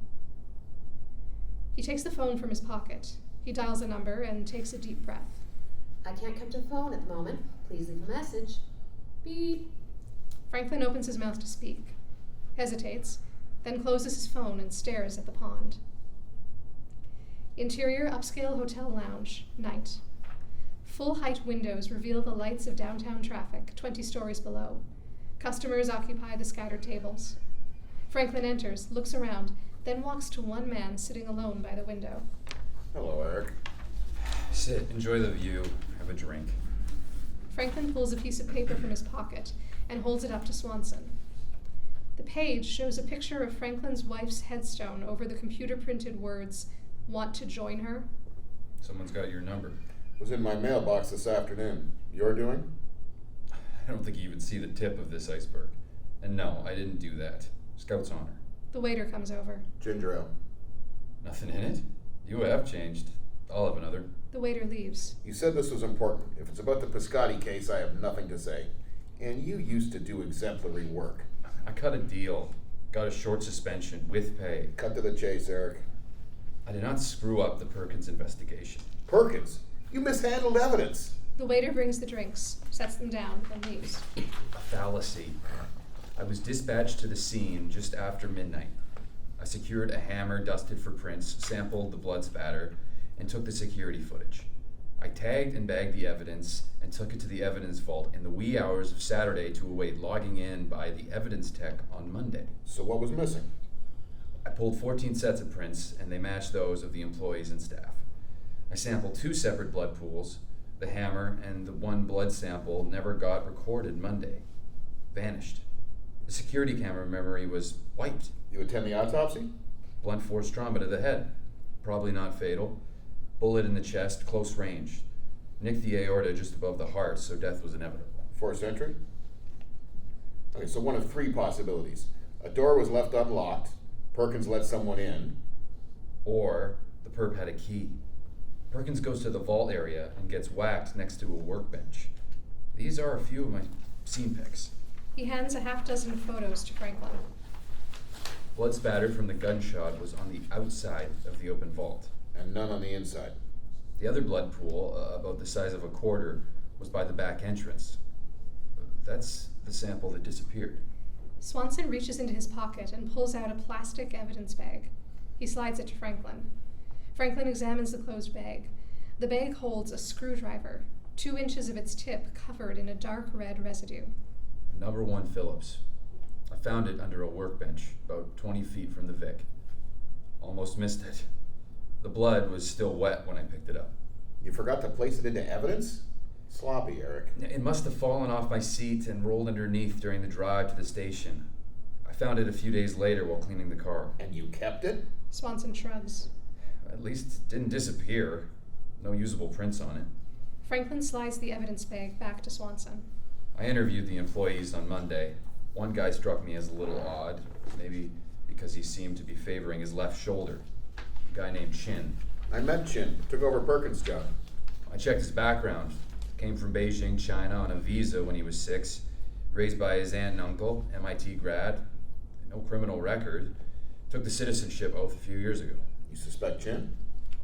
He takes the phone from his pocket. He dials a number and takes a deep breath. I can't come to the phone at the moment. Please leave a message. Beep. Franklin opens his mouth to speak, hesitates, then closes his phone and stares at the pond. Interior upscale hotel lounge, night. Full-height windows reveal the lights of downtown traffic, 20 stories below. Customers occupy the scattered tables. Franklin enters, looks around, then walks to one man sitting alone by the window. Hello, Eric. Sit, enjoy the view, have a drink. Franklin pulls a piece of paper from his pocket and holds it up to Swanson. The page shows a picture of Franklin's wife's headstone over the computer-printed words, "Want to join her?" Someone's got your number. Was in my mailbox this afternoon. You're doing? I don't think you even see the tip of this iceberg. And no, I didn't do that. Scout's honor. The waiter comes over. Ginger ale. Nothing in it? You have changed. I'll have another. The waiter leaves. You said this was important. If it's about the Piscotti case, I have nothing to say. And you used to do exemplary work. I cut a deal. Got a short suspension with pay. Cut to the chase, Eric. I did not screw up the Perkins investigation. Perkins, you mishandled evidence. The waiter brings the drinks, sets them down, and leaves. A fallacy. I was dispatched to the scene just after midnight. I secured a hammer dusted for prints, sampled the blood spatter, and took the security footage. I tagged and bagged the evidence and took it to the evidence vault in the wee hours of Saturday to await logging in by the evidence tech on Monday. So what was missing? I pulled 14 sets of prints, and they matched those of the employees and staff. I sampled 2 separate blood pools. The hammer and the one blood sample never got recorded Monday. Vanished. The security camera memory was wiped. You attend the autopsy? Blunt force trauma to the head. Probably not fatal. Bullet in the chest, close range. Nicked the aorta just above the heart, so death was inevitable. Forced entry? Okay, so one of three possibilities. A door was left unlocked, Perkins let someone in. Or the perp had a key. Perkins goes to the vault area and gets whacked next to a workbench. These are a few of my scene pics. He hands a half-dozen photos to Franklin. Blood spatter from the gunshot was on the outside of the open vault. And none on the inside. The other blood pool, about the size of a quarter, was by the back entrance. That's the sample that disappeared. Swanson reaches into his pocket and pulls out a plastic evidence bag. He slides it to Franklin. Franklin examines the closed bag. The bag holds a screwdriver, 2 inches of its tip covered in a dark red residue. Number 1 Phillips. I found it under a workbench, about 20 feet from the Vic. Almost missed it. The blood was still wet when I picked it up. You forgot to place it into evidence? Sloppy, Eric. It must have fallen off my seat and rolled underneath during the drive to the station. I found it a few days later while cleaning the car. And you kept it? Swanson shrugs. At least it didn't disappear. No usable prints on it. Franklin slides the evidence bag back to Swanson. I interviewed the employees on Monday. One guy struck me as a little odd, maybe because he seemed to be favoring his left shoulder. A guy named Chin. I met Chin. Took over Perkins' job. I checked his background. Came from Beijing, China on a visa when he was 6. Raised by his aunt and uncle, MIT grad. No criminal record. Took the citizenship oath a few years ago. You suspect Chin?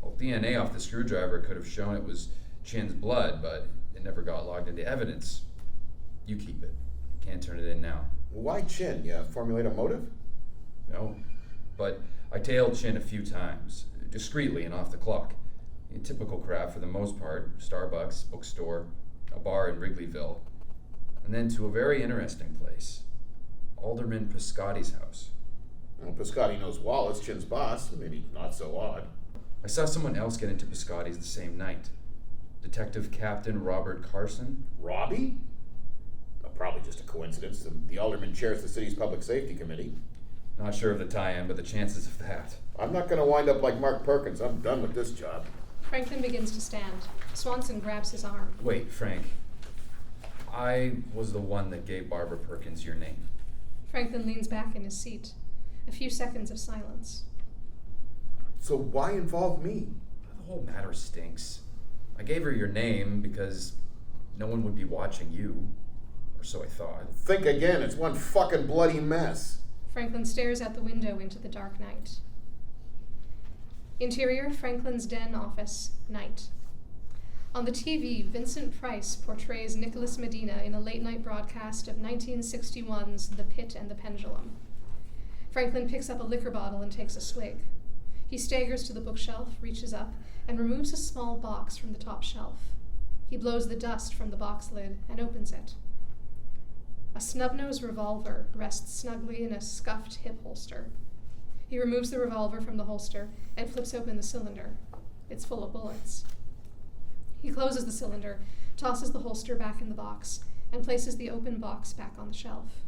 Well, DNA off the screwdriver could have shown it was Chin's blood, but it never got logged into evidence. You keep it. Can't turn it in now. Why Chin? You formulate a motive? No. But I tailed Chin a few times, discreetly and off the clock. A typical crap for the most part. Starbucks, bookstore, a bar in Wrigleyville. And then to a very interesting place. Alderman Piscotty's house. Well, Piscotti knows Wallace, Chin's boss. Maybe not so odd. I saw someone else get into Piscotty's the same night. Detective Captain Robert Carson. Robbie? Probably just a coincidence. The alderman chairs the city's public safety committee. Not sure of the tie-in, but the chances of that. I'm not going to wind up like Mark Perkins. I'm done with this job. Franklin begins to stand. Swanson grabs his arm. Wait, Frank. I was the one that gave Barbara Perkins your name. Franklin leans back in his seat. A few seconds of silence. So why involve me? The whole matter stinks. I gave her your name because no one would be watching you. Or so I thought. Think again. It's one fucking bloody mess. Franklin stares out the window into the dark night. Interior, Franklin's den office, night. On the TV, Vincent Price portrays Nicholas Medina in a late-night broadcast of 1961's The Pit and the Pendulum. Franklin picks up a liquor bottle and takes a swig. He staggers to the bookshelf, reaches up, and removes a small box from the top shelf. He blows the dust from the box lid and opens it. A snub-nosed revolver rests snugly in a scuffed hip holster. He removes the revolver from the holster and flips open the cylinder. It's full of bullets. He closes the cylinder, tosses the holster back in the box, and places the open box back on the shelf.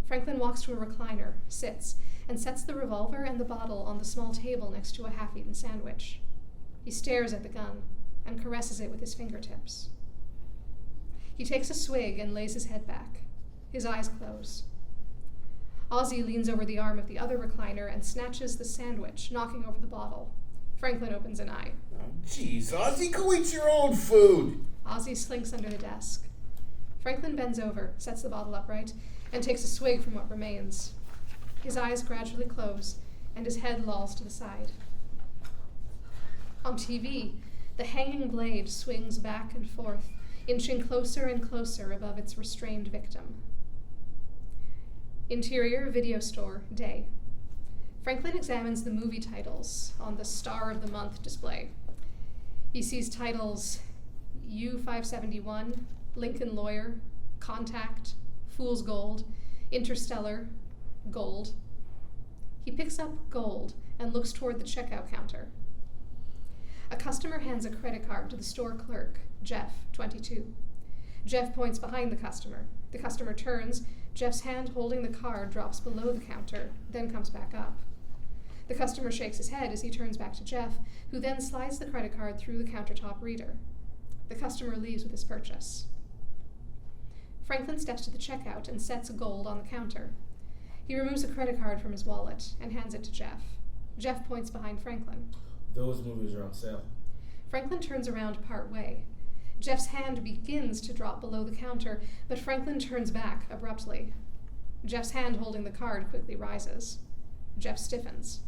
Franklin walks to a recliner, sits, and sets the revolver and the bottle on the small table next to a half-eaten sandwich. He stares at the gun and caresses it with his fingertips. He takes a swig and lays his head back. His eyes close. Ozzy leans over the arm of the other recliner and snatches the sandwich, knocking over the bottle. Franklin opens an eye. Oh, jeez, Ozzy, go eat your own food. Ozzy slinks under the desk. Franklin bends over, sets the bottle upright, and takes a swig from what remains. His eyes gradually close, and his head lolls to the side. On TV, the hanging blade swings back and forth, inching closer and closer above its restrained victim. Interior, video store, day. Franklin examines the movie titles on the Star of the Month display. He sees titles U-571, Lincoln Lawyer, Contact, Fool's Gold, Interstellar, Gold. He picks up Gold and looks toward the checkout counter. A customer hands a credit card to the store clerk, Jeff, 22. Jeff points behind the customer. The customer turns Jeff's hand holding the card drops below the counter, then comes back up. The customer shakes his head as he turns back to Jeff, who then slides the credit card through the countertop reader. The customer leaves with his purchase. Franklin steps to the checkout and sets gold on the counter. He removes a credit card from his wallet and hands it to Jeff. Jeff points behind Franklin. Those movies are on sale. Franklin turns around part way. Jeff's hand begins to drop below the counter, but Franklin turns back abruptly. Jeff's hand holding the card quickly rises. Jeff stiffens.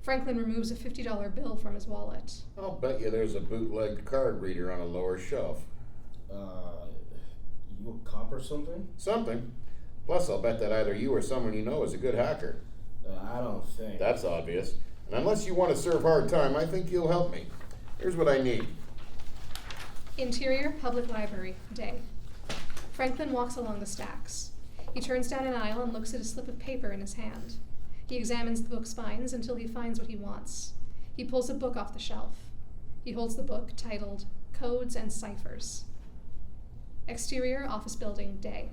Franklin removes a $50 bill from his wallet. I'll bet you there's a bootlegged card reader on a lower shelf. You a cop or something? Something. Plus, I'll bet that either you or someone you know is a good hacker. I don't think. That's obvious. And unless you want to serve hard time, I think you'll help me. Here's what I need. Interior Public Library, day. Franklin walks along the stacks. He turns down an aisle and looks at a slip of paper in his hand. He examines the book's spines until he finds what he wants. He pulls a book off the shelf. He holds the book titled Codes and Ciphers. Exterior Office Building, day.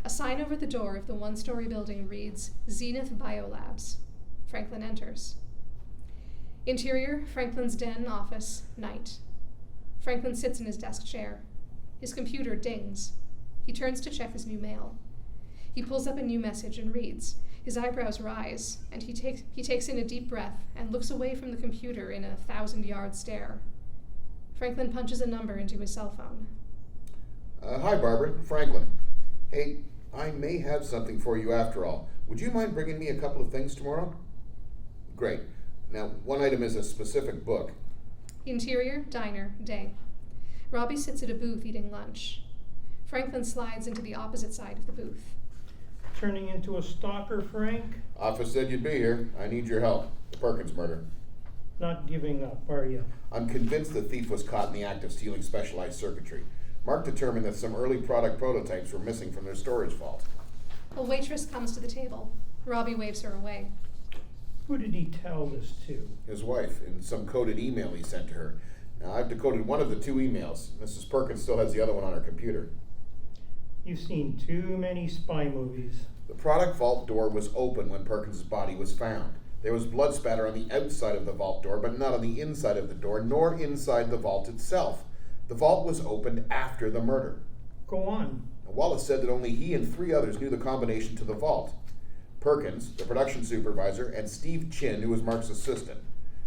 A sign over the door of the one-story building reads Zenith Biolabs. Franklin enters. Interior Franklin's den office, night. Franklin sits in his desk chair. His computer dings. He turns to check his new mail. He pulls up a new message and reads. His eyebrows rise, and he takes in a deep breath and looks away from the computer in a 1,000-yard stare. Franklin punches a number into his cell phone. Hi, Barbara. Franklin. Hey, I may have something for you after all. Would you mind bringing me a couple of things tomorrow? Great. Now, one item is a specific book. Interior diner, day. Robbie sits at a booth eating lunch. Franklin slides into the opposite side of the booth. Turning into a stalker, Frank? Office said you'd be here. I need your help. The Perkins murder. Not giving up, are you? I'm convinced the thief was caught in the act of stealing specialized circuitry. Mark determined that some early product prototypes were missing from their storage vault. A waitress comes to the table. Robbie waves her away. Who did he tell this to? His wife, in some coded email he sent to her. Now, I've decoded one of the two emails. Mrs. Perkins still has the other one on her computer. You've seen too many spy movies. The product vault door was open when Perkins' body was found. There was blood spatter on the outside of the vault door, but not on the inside of the door, nor inside the vault itself. The vault was opened after the murder. Go on. Wallace said that only he and 3 others knew the combination to the vault. Perkins, the production supervisor, and Steve Chin, who was Mark's assistant.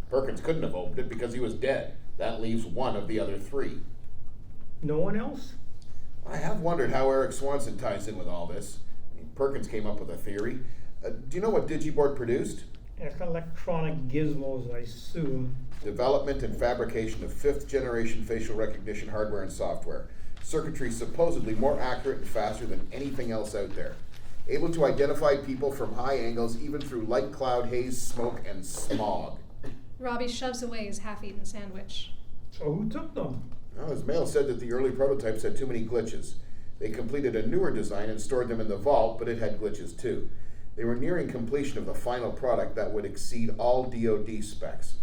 Perkins couldn't have opened it because he was dead. That leaves one of the other 3. No one else? I have wondered how Eric Swanson ties in with all this. Perkins came up with a theory. Do you know what Digiboard produced? Electronic gizmos, I assume. Development and fabrication of 5th-generation facial recognition hardware and software. Circuitry supposedly more accurate and faster than anything else out there. Able to identify people from high angles even through light cloud, haze, smoke, and smog. Robbie shoves away his half-eaten sandwich. So who took them? Well, his mail said that the early prototypes had too many glitches. They completed a newer design and stored them in the vault, but it had glitches too. They were nearing completion of the final product that would exceed all DoD specs.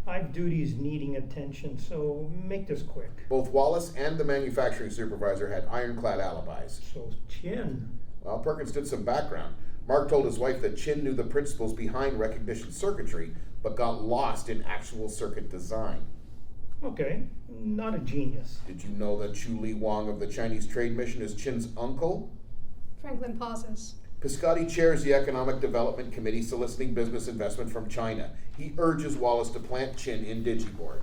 I've duties needing attention, so make this quick. Both Wallace and the manufacturing supervisor had ironclad alibis. So Chin. Well, Perkins did some background. Mark told his wife that Chin knew the principles behind recognition circuitry, but got lost in actual circuit design. Okay, not a genius. Did you know that Chu Li Wang of the Chinese Trade Mission is Chin's uncle? Franklin pauses. Piscotti chairs the Economic Development Committee soliciting business investment from China. He urges Wallace to plant Chin in Digiboard.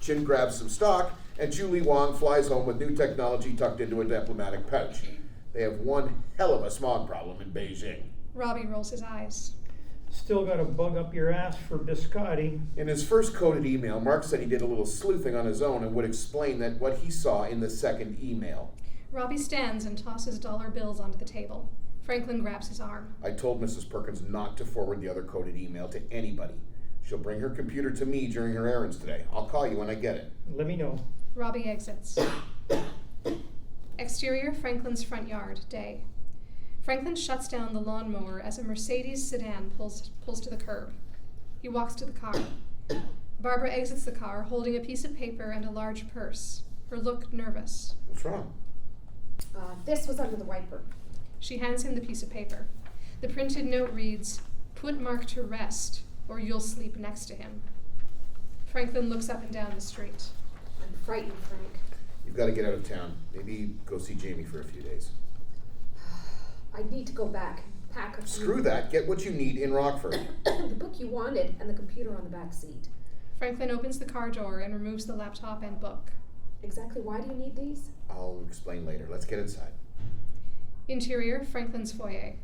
Chin grabs some stock, and Chu Li Wang flies home with new technology tucked into a diplomatic pouch. They have one hell of a smog problem in Beijing. Robbie rolls his eyes. Still got a bug up your ass for Biscotti. In his first coded email, Mark said he did a little sleuthing on his own and would explain that what he saw in the second email. Robbie stands and tosses dollar bills onto the table. Franklin grabs his arm. I told Mrs. Perkins not to forward the other coded email to anybody. She'll bring her computer to me during her errands today. I'll call you when I get it. Let me know. Robbie exits. Exterior Franklin's front yard, day. Franklin shuts down the lawnmower as a Mercedes sedan pulls to the curb. He walks to the car. Barbara exits the car holding a piece of paper and a large purse, her look nervous. What's wrong? This was under the wiper. She hands him the piece of paper. The printed note reads, "Put Mark to rest, or you'll sleep next to him." Franklin looks up and down the street. I'm frightened, Frank. You've got to get out of town. Maybe go see Jamie for a few days. I need to go back and pack a few. Screw that. Get what you need in Rockford. The book you wanted and the computer on the back seat. Franklin opens the car door and removes the laptop and book. Exactly why do you need these? I'll explain later. Let's get inside. Interior, Franklin's foyer.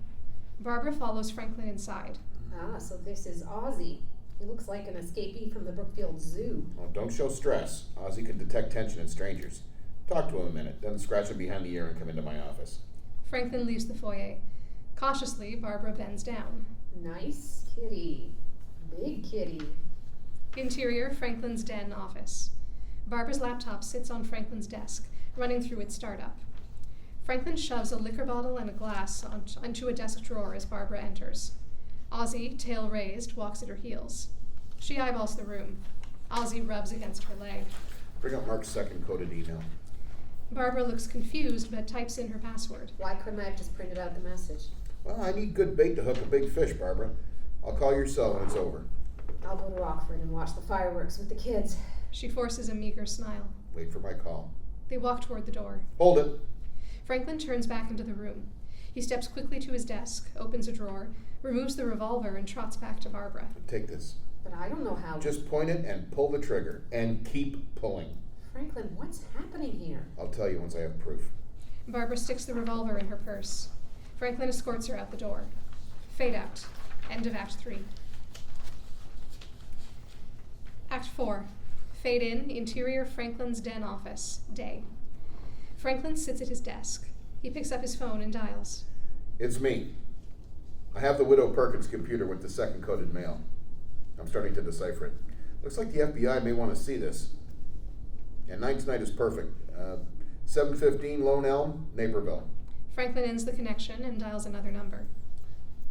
Barbara follows Franklin inside. Ah, so this is Ozzy. He looks like an escapee from the Brookfield Zoo. Oh, don't show stress. Ozzy can detect tension in strangers. Talk to him a minute, then scratch him behind the ear and come into my office. Franklin leaves the foyer. Cautiously, Barbara bends down. Nice kitty. Big kitty. Interior, Franklin's den office. Barbara's laptop sits on Franklin's desk, running through its startup. Franklin shoves a liquor bottle and a glass onto a desk drawer as Barbara enters. Ozzy, tail raised, walks at her heels. She eyeballs the room. Ozzy rubs against her leg. Bring up Mark's second coded email. Barbara looks confused but types in her password. Why couldn't I have just printed out the message? Well, I need good bait to hook a big fish, Barbara. I'll call your cell when it's over. I'll go to Rockford and watch the fireworks with the kids. She forces a meager smile. Wait for my call. They walk toward the door. Hold it. Franklin turns back into the room. He steps quickly to his desk, opens a drawer, removes the revolver, and trots back to Barbara. Take this. But I don't know how. Just point it and pull the trigger. And keep pulling. Franklin, what's happening here? I'll tell you once I have proof. Barbara sticks the revolver in her purse. Franklin escorts her out the door. Fade out. End of Act 3. Act 4. Fade in, interior Franklin's den office, day. Franklin sits at his desk. He picks up his phone and dials. It's me. I have the Widow Perkins computer with the second coded mail. I'm starting to decipher it. Looks like the FBI may want to see this. And night tonight is perfect. 715 Lone Elm, Naperville. Franklin ends the connection and dials another number.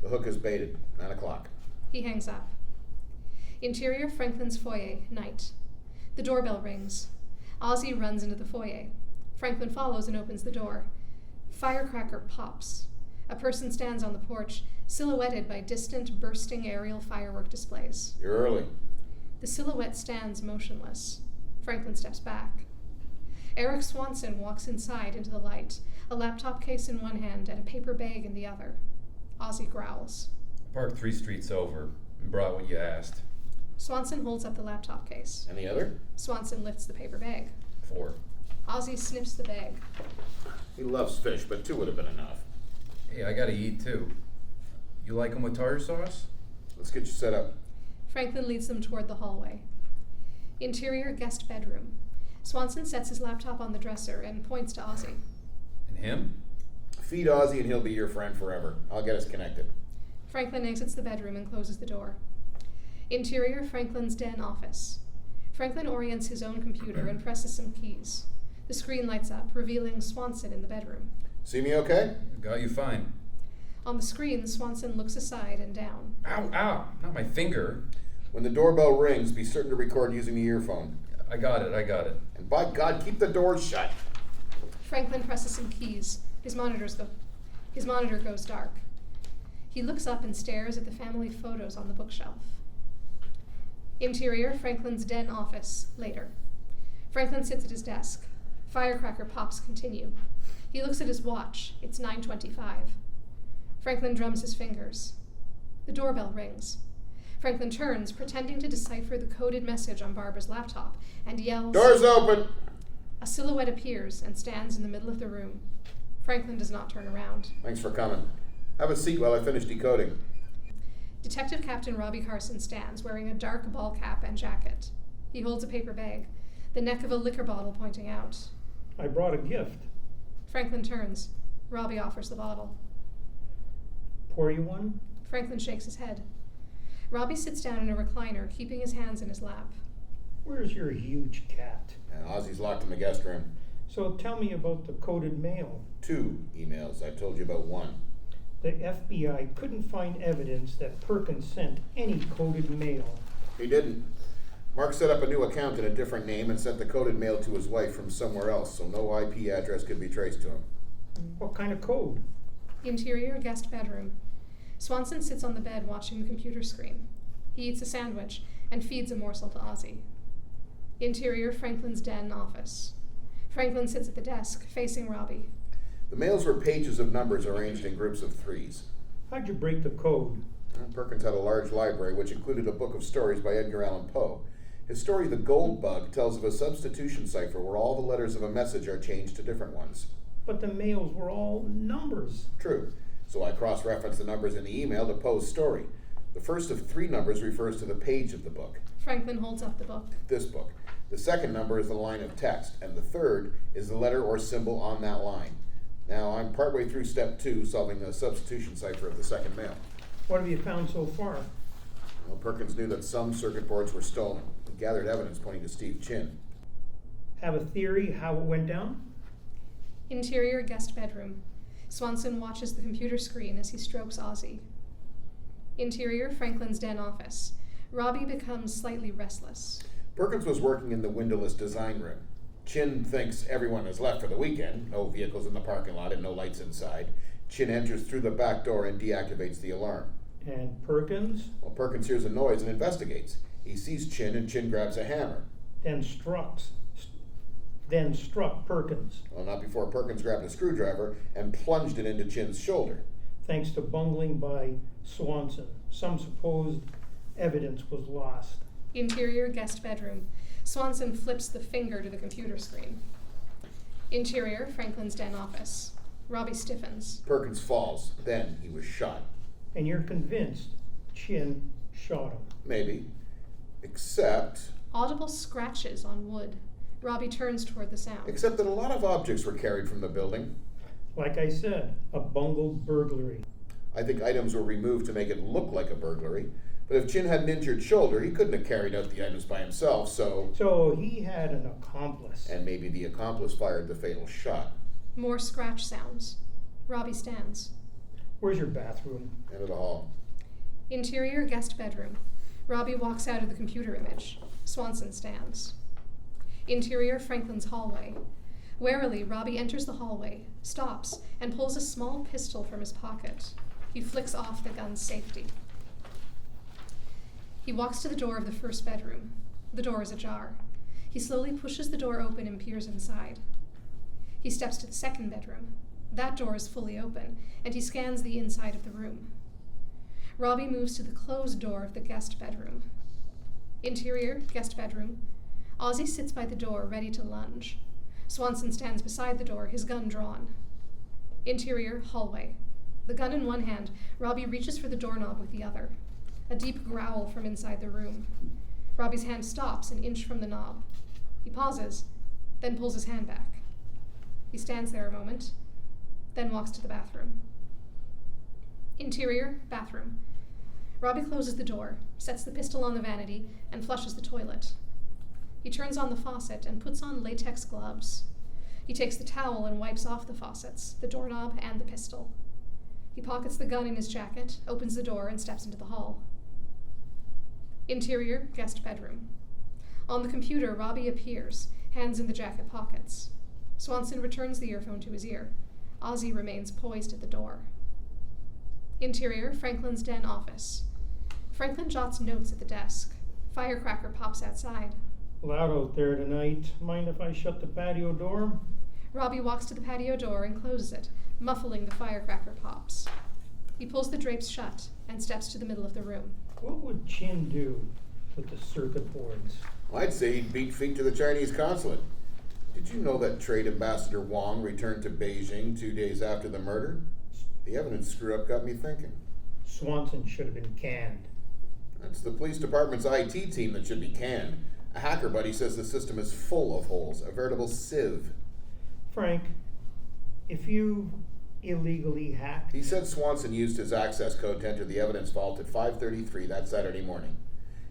The hook is baited. 9 o'clock. He hangs up. Interior Franklin's foyer, night. The doorbell rings. Ozzy runs into the foyer. Franklin follows and opens the door. Firecracker pops. A person stands on the porch, silhouetted by distant, bursting aerial firework displays. You're early. The silhouette stands motionless. Franklin steps back. Eric Swanson walks inside into the light, a laptop case in one hand and a paper bag in the other. Ozzy growls. Parked 3 streets over and brought what you asked. Swanson holds up the laptop case. And the other? Swanson lifts the paper bag. 4. Ozzy sniffs the bag. He loves fish, but 2 would have been enough. Hey, I gotta eat too. You like 'em with tartar sauce? Let's get you set up. Franklin leads them toward the hallway. Interior guest bedroom. Swanson sets his laptop on the dresser and points to Ozzy. And him? Feed Ozzy and he'll be your friend forever. I'll get us connected. Franklin exits the bedroom and closes the door. Interior Franklin's den office. Franklin orients his own computer and presses some keys. The screen lights up, revealing Swanson in the bedroom. See me okay? Got you fine. On the screen, Swanson looks aside and down. Ow, ow, not my finger. When the doorbell rings, be certain to record using the earphone. I got it. And by God, keep the doors shut. Franklin presses some keys. His monitor goes dark. He looks up and stares at the family photos on the bookshelf. Interior Franklin's den office, later. Franklin sits at his desk. Firecracker pops continue. He looks at his watch. It's 9:25. Franklin drums his fingers. The doorbell rings. Franklin turns, pretending to decipher the coded message on Barbara's laptop, and yells, Doors open! A silhouette appears and stands in the middle of the room. Franklin does not turn around. Thanks for coming. Have a seat while I finish decoding. Detective Captain Robbie Carson stands, wearing a dark ball cap and jacket. He holds a paper bag, the neck of a liquor bottle pointing out. I brought a gift. Franklin turns. Robbie offers the bottle. Pour you one? Franklin shakes his head. Robbie sits down in a recliner, keeping his hands in his lap. Where's your huge cat? And Ozzy's locked in the guest room. So tell me about the coded mail. 2 emails. I told you about 1. The FBI couldn't find evidence that Perkins sent any coded mail. He didn't. Mark set up a new account in a different name and sent the coded mail to his wife from somewhere else, so no IP address could be traced to him. What kind of code? Interior guest bedroom. Swanson sits on the bed watching the computer screen. He eats a sandwich and feeds a morsel to Ozzy. Interior Franklin's den office. Franklin sits at the desk, facing Robbie. The mails were pages of numbers arranged in groups of threes. How'd you break the code? Perkins had a large library which included a book of stories by Edgar Allan Poe. His story, The Gold Bug, tells of a substitution cipher where all the letters of a message are changed to different ones. But the mails were all numbers. True. So I cross-referenced the numbers in the email to Poe's story. The first of 3 numbers refers to the page of the book. Franklin holds up the book. This book. The second number is the line of text, and the third is the letter or symbol on that line. Now, I'm partway through step 2, solving the substitution cipher of the second mail. What have you found so far? Well, Perkins knew that some circuit boards were stolen. He gathered evidence pointing to Steve Chin. Have a theory how it went down? Interior guest bedroom. Swanson watches the computer screen as he strokes Ozzy. Interior Franklin's den office. Robbie becomes slightly restless. Perkins was working in the windowless design room. Chin thinks everyone has left for the weekend. No vehicles in the parking lot and no lights inside. Chin enters through the back door and deactivates the alarm. And Perkins? Well, Perkins hears a noise and investigates. He sees Chin and Chin grabs a hammer. Then struck Perkins, Well, not before Perkins grabbed a screwdriver and plunged it into Chin's shoulder. thanks to bungling by Swanson. Some supposed evidence was lost. Interior guest bedroom. Swanson flips the finger to the computer screen. Interior Franklin's den office. Robbie stiffens. Perkins falls. Then he was shot. And you're convinced Chin shot him. Maybe. Except Audible scratches on wood. Robbie turns toward the sound. that a lot of objects were carried from the building. Like I said, a bungled burglary. I think items were removed to make it look like a burglary. But if Chin had an injured shoulder, he couldn't have carried out the items by himself, so... So he had an accomplice. And maybe the accomplice fired the fatal shot. More scratch sounds. Robbie stands. Where's your bathroom? End of the hall. Interior guest bedroom. Robbie walks out of the computer image. Swanson stands. Interior Franklin's hallway. Warily, Robbie enters the hallway, stops, and pulls a small pistol from his pocket. He flicks off the gun's safety. He walks to the door of the first bedroom. The door is ajar. He slowly pushes the door open and peers inside. He steps to the second bedroom. That door is fully open, and he scans the inside of the room. Robbie moves to the closed door of the guest bedroom. Interior guest bedroom. Ozzy sits by the door, ready to lunge. Swanson stands beside the door, his gun drawn. Interior hallway. The gun in one hand, Robbie reaches for the doorknob with the other. A deep growl from inside the room. Robbie's hand stops an inch from the knob. He pauses, then pulls his hand back. He stands there a moment, then walks to the bathroom. Interior bathroom. Robbie closes the door, sets the pistol on the vanity, and flushes the toilet. He turns on the faucet and puts on latex gloves. He takes the towel and wipes off the faucets, the doorknob, and the pistol. He pockets the gun in his jacket, opens the door, and steps into the hall. Interior guest bedroom. On the computer, Robbie appears, hands in the jacket pockets. Swanson returns the earphone to his ear. Ozzy remains poised at the door. Interior Franklin's den office. Franklin jots notes at the desk. Firecracker pops outside. Loud out there tonight. Mind if I shut the patio door? Robbie walks to the patio door and closes it, muffling the firecracker pops. He pulls the drapes shut and steps to the middle of the room. What would Chin do with the circuit boards? I'd say he'd beat feet to the Chinese consulate. Did you know that Trade Ambassador Wang returned to Beijing 2 days after the murder? The evidence screw-up got me thinking. Swanson should have been canned. That's the police department's IT team that should be canned. A hacker buddy says the system is full of holes, a veritable sieve. Frank, if you illegally hacked... He said Swanson used his access code to enter the evidence vault at 5:33 that Saturday morning.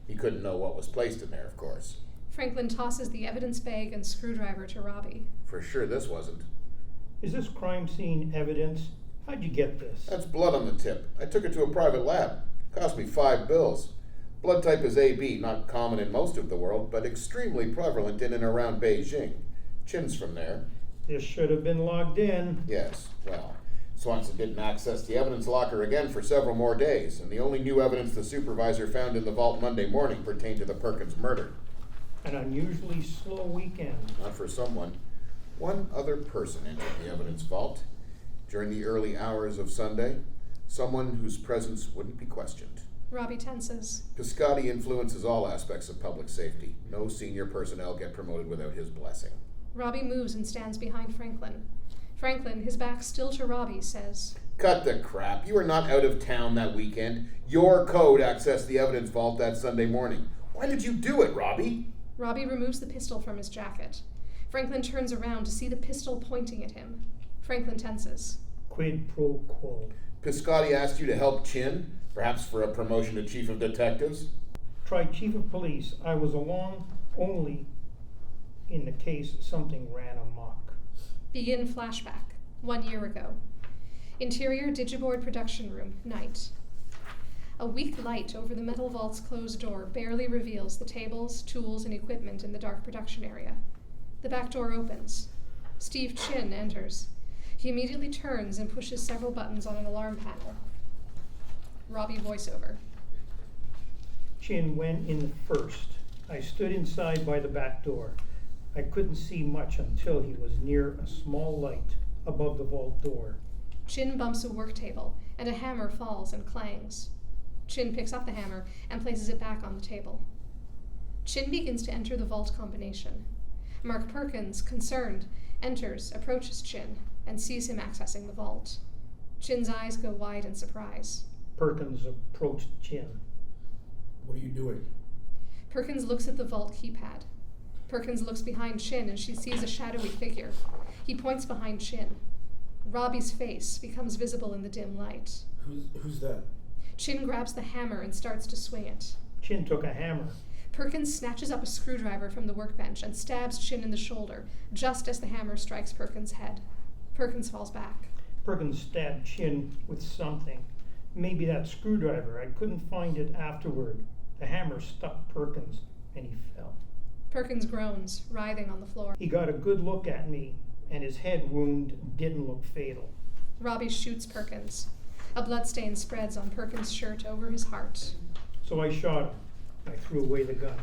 He couldn't know what was placed in there, of course. Franklin tosses the evidence bag and screwdriver to Robbie. For sure this wasn't. Is this crime scene evidence? How'd you get this? That's blood on the tip. I took it to a private lab. Cost me $5. Blood type is AB, not common in most of the world, but extremely prevalent in and around Beijing. Chin's from there. This should have been logged in. Yes, well, Swanson didn't access the evidence locker again for several more days, and the only new evidence the supervisor found in the vault Monday morning pertained to the Perkins murder. An unusually slow weekend. Not for someone. One other person entered the evidence vault during the early hours of Sunday, someone whose presence wouldn't be questioned. Robbie tenses. Piscotti influences all aspects of public safety. No senior personnel get promoted without his blessing. Robbie moves and stands behind Franklin. Franklin, his back still to Robbie, says, Cut the crap. You were not out of town that weekend. Your code accessed the evidence vault that Sunday morning. Why did you do it, Robbie? Robbie removes the pistol from his jacket. Franklin turns around to see the pistol pointing at him. Franklin tenses. Quid pro quo. Piscotti asked you to help Chin, perhaps for a promotion to chief of detectives? Try chief of police. I was along only in the case something ran amok. Begin flashback. 1 year ago. Interior Digiboard production room, night. A weak light over the metal vault's closed door barely reveals the tables, tools, and equipment in the dark production area. The back door opens. Steve Chin enters. He immediately turns and pushes several buttons on an alarm panel. Robbie voiceover. Chin went in first. I stood inside by the back door. I couldn't see much until he was near a small light above the vault door. Chin bumps a work table, and a hammer falls and clangs. Chin picks up the hammer and places it back on the table. Chin begins to enter the vault combination. Mark Perkins, concerned, enters, approaches Chin, and sees him accessing the vault. Chin's eyes go wide in surprise. Perkins approached Chin. What are you doing? Perkins looks at the vault keypad. Perkins looks behind Chin and she sees a shadowy figure. He points behind Chin. Robbie's face becomes visible in the dim light. Who's that? Chin grabs the hammer and starts to swing it. Chin took a hammer. Perkins snatches up a screwdriver from the workbench and stabs Chin in the shoulder, just as the hammer strikes Perkins' head. Perkins falls back. Perkins stabbed Chin with something. Maybe that screwdriver. I couldn't find it afterward. The hammer stuck Perkins, and he fell. Perkins groans, writhing on the floor. He got a good look at me, and his head wound didn't look fatal. Robbie shoots Perkins. A bloodstain spreads on Perkins' shirt over his heart. So I shot him. I threw away the gun.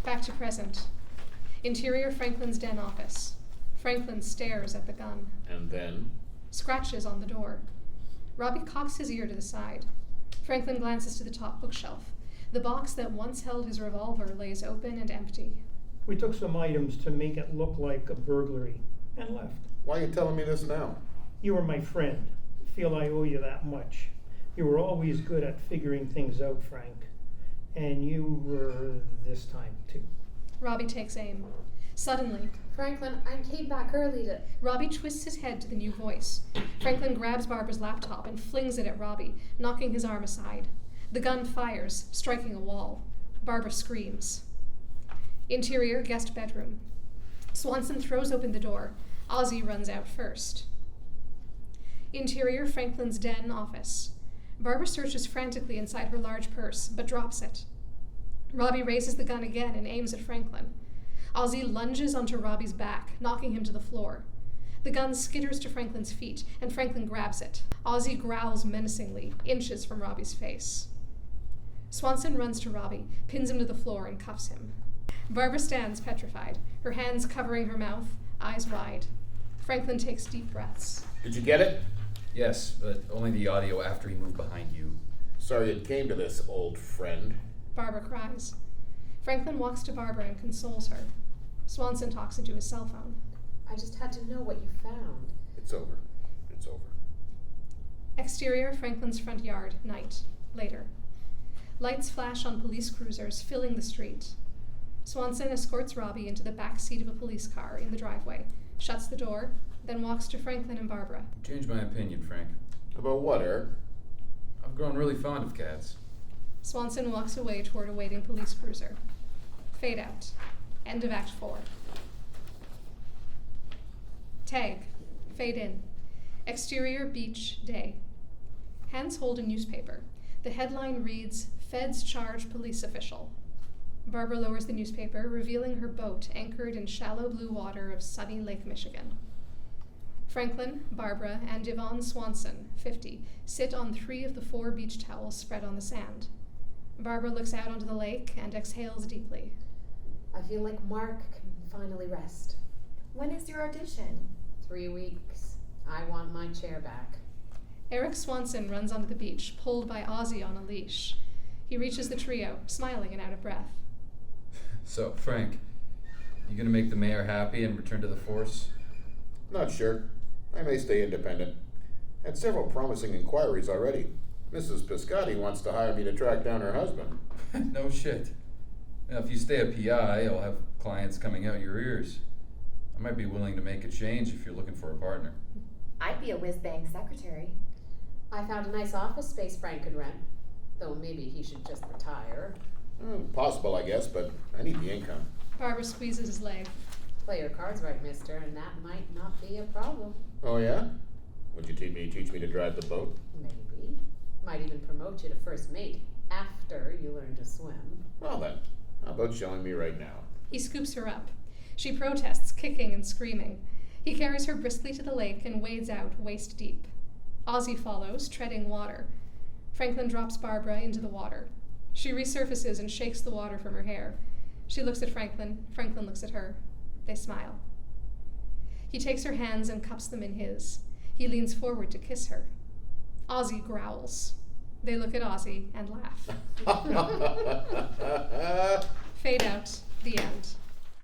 Back to present. Interior Franklin's den office. Franklin stares at the gun. And then? Scratches on the door. Robbie cocks his ear to the side. Franklin glances to the top bookshelf. The box that once held his revolver lays open and empty. We took some items to make it look like a burglary, and left. Why are you telling me this now? You were my friend. Feel I owe you that much. You were always good at figuring things out, Frank. And you were this time, too. Robbie takes aim. Suddenly, Franklin, I came back early to... Robbie twists his head to the new voice. Franklin grabs Barbara's laptop and flings it at Robbie, knocking his arm aside. The gun fires, striking a wall. Barbara screams. Interior guest bedroom. Swanson throws open the door. Ozzy runs out first. Interior Franklin's den office. Barbara searches frantically inside her large purse, but drops it. Robbie raises the gun again and aims at Franklin. Ozzy lunges onto Robbie's back, knocking him to the floor. The gun skitters to Franklin's feet, and Franklin grabs it. Ozzy growls menacingly, inches from Robbie's face. Swanson runs to Robbie, pins him to the floor, and cuffs him. Barbara stands petrified, her hands covering her mouth, eyes wide. Franklin takes deep breaths. Did you get it? Yes, but only the audio after he moved behind you. Sorry it came to this, old friend. Barbara cries. Franklin walks to Barbara and consoles her. Swanson talks into his cell phone. I just had to know what you found. It's over. It's over. Exterior Franklin's front yard, night. Later. Lights flash on police cruisers filling the street. Swanson escorts Robbie into the back seat of a police car in the driveway, shuts the door, then walks to Franklin and Barbara. Changed my opinion, Frank. About what, Eric? I've grown really fond of cats. Swanson walks away toward a waiting police cruiser. Fade out. End of Act 4. Tag. Fade in. Exterior beach, day. Hands hold a newspaper. The headline reads, Feds charge police official. Barbara lowers the newspaper, revealing her boat anchored in shallow blue water of sunny Lake Michigan. Franklin, Barbara, and Yvonne Swanson, 50, sit on 3 of the 4 beach towels spread on the sand. Barbara looks out onto the lake and exhales deeply. I feel like Mark can finally rest. When is your audition? 3 weeks. I want my chair back. Eric Swanson runs onto the beach, pulled by Ozzy on a leash. He reaches the trio, smiling and out of breath. So, Frank, you gonna make the mayor happy and return to the force? Not sure. I may stay independent. Had several promising inquiries already. Mrs. Piscotti wants to hire me to track down her husband. No shit. Now, if you stay a PI, you'll have clients coming out your ears. I might be willing to make a change if you're looking for a partner. I'd be a whiz-bang secretary. I found a nice office space Frank could rent, though maybe he should just retire. Possible, I guess, but I need the income. Barbara squeezes his leg. Play your cards right, mister, and that might not be a problem. Oh, yeah? Would you teach me to drive the boat? Maybe. Might even promote you to first mate after you learn to swim. Well then, how about showing me right now? He scoops her up. She protests, kicking and screaming. He carries her briskly to the lake and wades out waist deep. Ozzy follows, treading water. Franklin drops Barbara into the water. She resurfaces and shakes the water from her hair. She looks at Franklin. Franklin looks at her. They smile. He takes her hands and cups them in his. He leans forward to kiss her. Ozzy growls. They look at Ozzy and laugh. Fade out. The end.